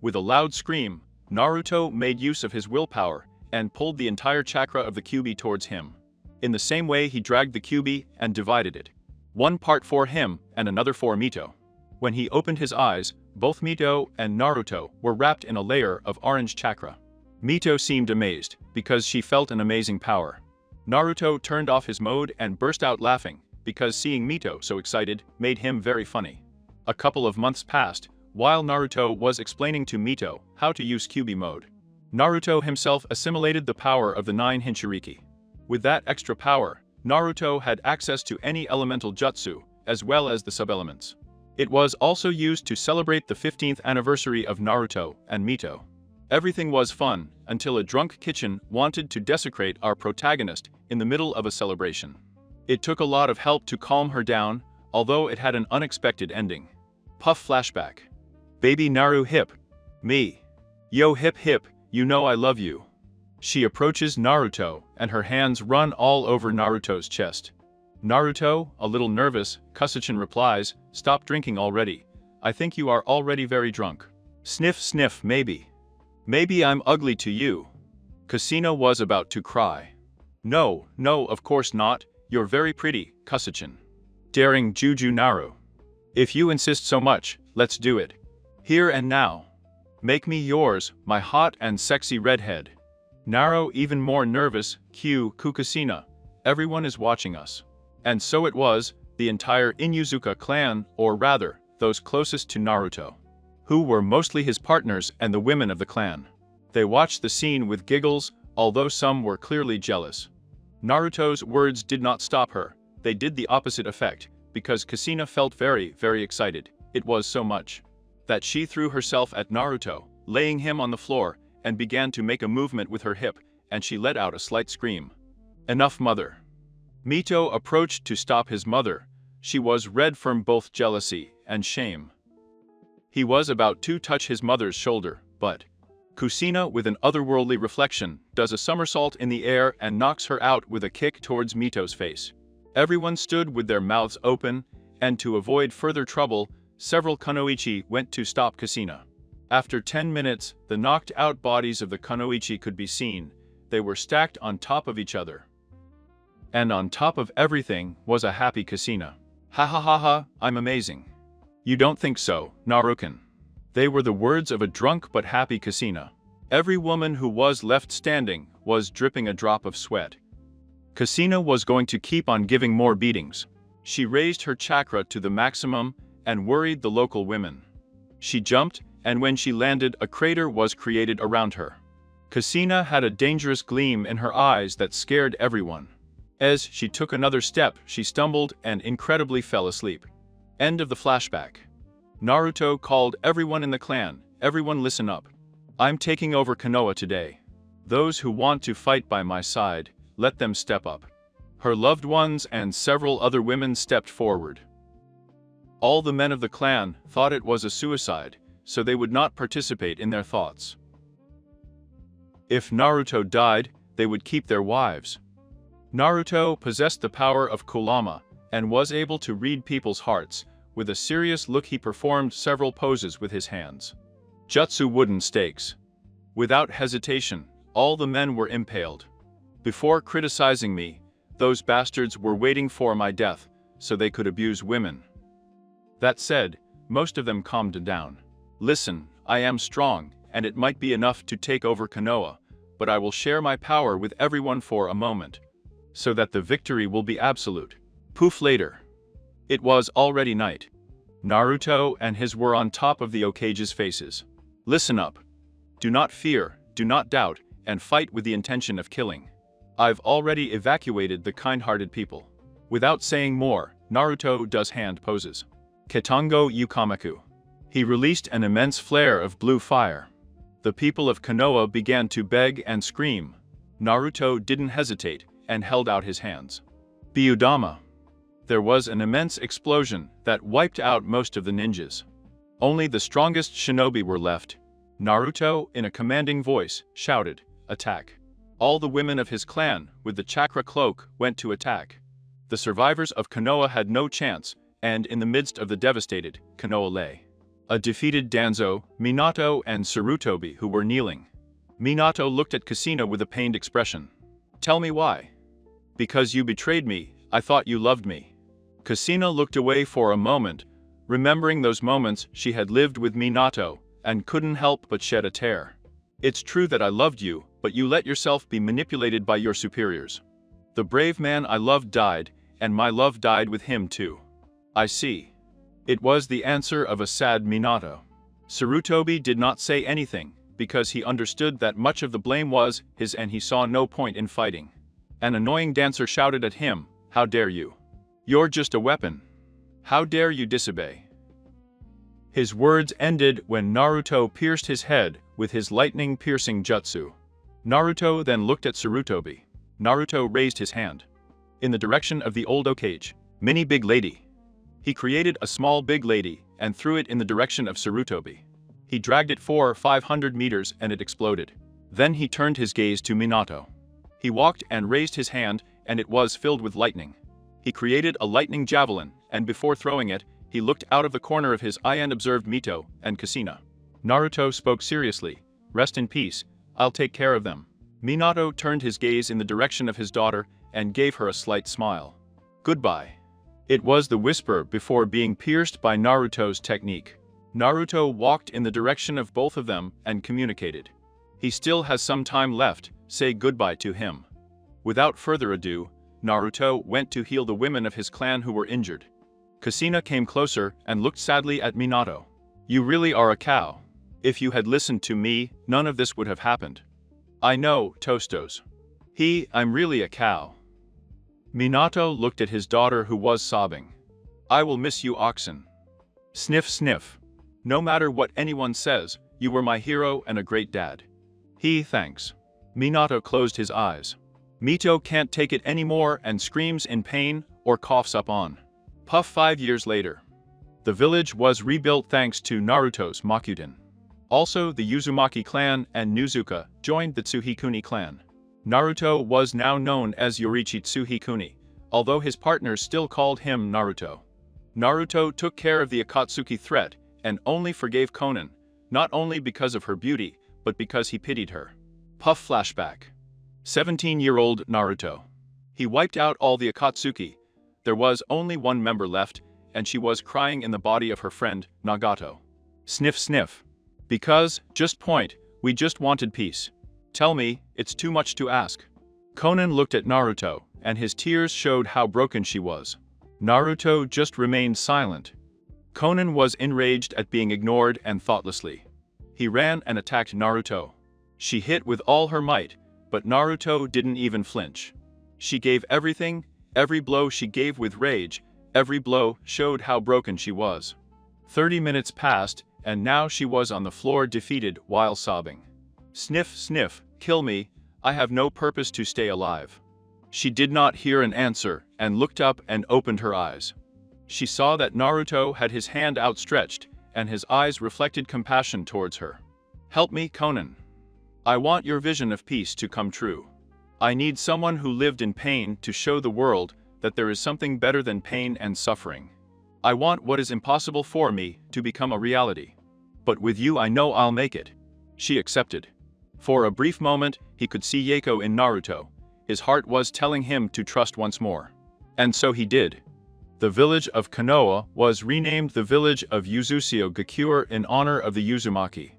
With a loud scream, Naruto made use of his willpower and pulled the entire chakra of the Kyubi towards him. In the same way he dragged the Kyubi and divided it. One part for him and another for Mito. When he opened his eyes, both Mito and Naruto were wrapped in a layer of orange chakra. Mito seemed amazed, because she felt an amazing power. Naruto turned off his mode and burst out laughing, because seeing Mito so excited made him very funny. A couple of months passed, while Naruto was explaining to Mito how to use Kyubi mode. Naruto himself assimilated the power of the 9 Hinshiriki. With that extra power, Naruto had access to any elemental jutsu, as well as the sub-elements. It was also used to celebrate the 15th anniversary of Naruto and Mito. Everything was fun, until a drunk Kitchen wanted to desecrate our protagonist in the middle of a celebration. It took a lot of help to calm her down, although it had an unexpected ending. Puff flashback. Baby Naru hip. Me. Yo hip hip, you know I love you. She approaches Naruto, and her hands run all over Naruto's chest. Naruto, a little nervous, Kusachin replies, "Stop drinking already. I think you are already very drunk." Sniff sniff maybe. Maybe I'm ugly to you. Kusina was about to cry. No, of course not, you're very pretty, Kusachin. Daring Juju Naru. If you insist so much, let's do it. Here and now. Make me yours, my hot and sexy redhead. Naru even more nervous, Kusina. Everyone is watching us. And so it was, the entire Inuzuka clan, or rather, those closest to Naruto, who were mostly his partners and the women of the clan. They watched the scene with giggles, although some were clearly jealous. Naruto's words did not stop her, they did the opposite effect, because Kusina felt very, very excited. It was so much that she threw herself at Naruto, laying him on the floor, and began to make a movement with her hip, and she let out a slight scream. Enough, mother. Mito approached to stop his mother. She was red from both jealousy and shame. He was about to touch his mother's shoulder, but Kusina, with an otherworldly reflection, does a somersault in the air and knocks her out with a kick towards Mito's face. Everyone stood with their mouths open, and to avoid further trouble, several kunoichi went to stop Kusina. After 10 minutes, the knocked-out bodies of the kunoichi could be seen. They were stacked on top of each other. And on top of everything was a happy Kusina. Ha ha ha ha, I'm amazing. You don't think so, Naruken? They were the words of a drunk but happy Kusina. Every woman who was left standing was dripping a drop of sweat. Kusina was going to keep on giving more beatings. She raised her chakra to the maximum and worried the local women. She jumped, and when she landed, a crater was created around her. Kusina had a dangerous gleam in her eyes that scared everyone. As she took another step, she stumbled and incredibly fell asleep. End of the flashback. Naruto called everyone in the clan. Everyone listen up. I'm taking over Konoha today. Those who want to fight by my side, let them step up. Her loved ones and several other women stepped forward. All the men of the clan thought it was a suicide, so they would not participate in their thoughts. If Naruto died, they would keep their wives. Naruto possessed the power of Kurama and was able to read people's hearts. With a serious look he performed several poses with his hands. Jutsu wooden stakes. Without hesitation, all the men were impaled. Before criticizing me, those bastards were waiting for my death, so they could abuse women. That said, most of them calmed down. Listen, I am strong, and it might be enough to take over Konoha, but I will share my power with everyone for a moment, so that the victory will be absolute. Poof later. It was already night. Naruto and his were on top of the Hokage's faces. Listen up. Do not fear, do not doubt, and fight with the intention of killing. I've already evacuated the kind-hearted people. Without saying more, Naruto does hand poses. Ketongo Yukamaku. He released an immense flare of blue fire. The people of Konoha began to beg and scream. Naruto didn't hesitate and held out his hands. Byudama. There was an immense explosion that wiped out most of the ninjas. Only the strongest shinobi were left. Naruto, in a commanding voice, shouted, "Attack!" All the women of his clan, with the chakra cloak, went to attack. The survivors of Konoha had no chance, and in the midst of the devastated, Konoha lay. A defeated Danzo, Minato, and Sarutobi who were kneeling. Minato looked at Kushina with a pained expression. "Tell me why." "Because you betrayed me, I thought you loved me." Kushina looked away for a moment, remembering those moments she had lived with Minato, and couldn't help but shed a tear. "It's true that I loved you, but you let yourself be manipulated by your superiors. The brave man I loved died, and my love died with him too." "I see." It was the answer of a sad Minato. Sarutobi did not say anything, because he understood that much of the blame was his and he saw no point in fighting. An annoying dancer shouted at him, "How dare you? You're just a weapon. How dare you disobey?" His words ended when Naruto pierced his head with his lightning-piercing jutsu. Naruto then looked at Sarutobi. Naruto raised his hand. In the direction of the old Hokage, "Mini big lady." He created a small big lady and threw it in the direction of Sarutobi. He dragged it 400 or 500 meters and it exploded. Then he turned his gaze to Minato. He walked and raised his hand and it was filled with lightning. He created a lightning javelin, and before throwing it, he looked out of the corner of his eye and observed Mito and Kushina. Naruto spoke seriously, "Rest in peace, I'll take care of them." Minato turned his gaze in the direction of his daughter and gave her a slight smile. "Goodbye." It was the whisper before being pierced by Naruto's technique. Naruto walked in the direction of both of them and communicated. He still has some time left, say goodbye to him. Without further ado, Naruto went to heal the women of his clan who were injured. Kushina came closer and looked sadly at Minato. "You really are a cow. If you had listened to me, none of this would have happened." "I know, Tostos. I'm really a cow." Minato looked at his daughter who was sobbing. "I will miss you, oxen." Sniff sniff. "No matter what anyone says, you were my hero and a great dad." Thanks. Minato closed his eyes. Mito can't take it anymore and screams in pain or coughs up on. Puff 5 years later. The village was rebuilt thanks to Naruto's Makuden. Also, the Uzumaki clan and Nuzuka joined the Tsuhikuni clan. Naruto was now known as Yoriichi Tsuhikuni, although his partners still called him Naruto. Naruto took care of the Akatsuki threat and only forgave Konan, not only because of her beauty, but because he pitied her. Puff flashback. 17-year-old Naruto. He wiped out all the Akatsuki. There was only one member left, and she was crying in the body of her friend, Nagato. Sniff sniff. "Because, we just wanted peace. Tell me, it's too much to ask." Konan looked at Naruto, and his tears showed how broken she was. Naruto just remained silent. Konan was enraged at being ignored and thoughtlessly. He ran and attacked Naruto. She hit with all her might, but Naruto didn't even flinch. She gave everything, every blow she gave with rage, Every blow showed how broken she was. 30 minutes passed, and now she was on the floor defeated while sobbing. Sniff, sniff, kill me, I have no purpose to stay alive. She did not hear an answer, and looked up and opened her eyes. She saw that Naruto had his hand outstretched, and his eyes reflected compassion towards her. Help me, Conan. I want your vision of peace to come true. I need someone who lived in pain to show the world that there is something better than pain and suffering. I want what is impossible for me to become a reality. But with you I know I'll make it. She accepted. For a brief moment, he could see Yaeko in Naruto. His heart was telling him to trust once more. And so he did. The village of Konoha was renamed the village of Uzusio Gakure in honor of the Uzumaki.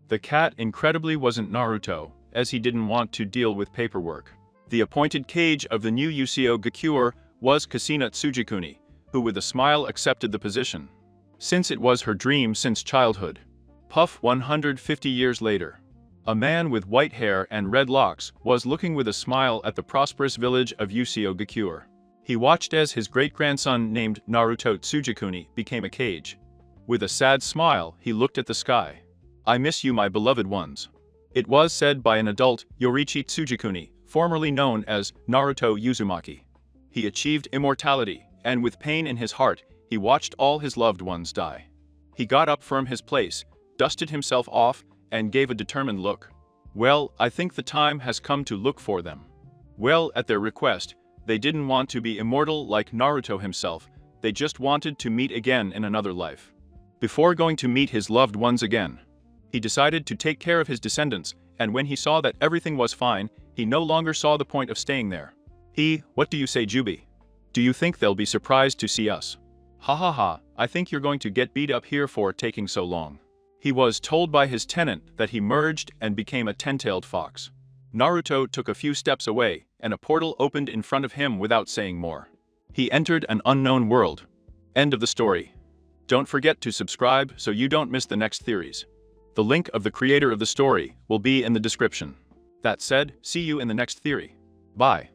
The cat incredibly wasn't Naruto, as he didn't want to deal with paperwork. The appointed cage of the new Usio Gakure was Kushina Tsujikuni, who with a smile accepted the position. Since it was her dream since childhood. Puff 150 years later. A man with white hair and red locks was looking with a smile at the prosperous village of Usio Gakure. He watched as his great-grandson named Naruto Tsujikuni became a cage. With a sad smile, he looked at the sky. I miss you, my beloved ones. It was said by an adult, Yoriichi Tsujikuni, formerly known as Naruto Uzumaki. He achieved immortality, and with pain in his heart, he watched all his loved ones die. He got up from his place, dusted himself off, and gave a determined look. Well, I think the time has come to look for them. Well, at their request, they didn't want to be immortal like Naruto himself, they just wanted to meet again in another life. Before going to meet his loved ones again, he decided to take care of his descendants, and when he saw that everything was fine, he no longer saw the point of staying there. What do you say, Jubi? Do you think they'll be surprised to see us? Ha ha ha, I think you're going to get beat up here for taking so long. He was told by his tenant that he merged and became a 10-tailed fox. Naruto took a few steps away, and a portal opened in front of him without saying more. He entered an unknown world. End of the story. Don't forget to subscribe so you don't miss the next theories. The link of the creator of the story will be in the description. That said, see you in the next theory. Bye.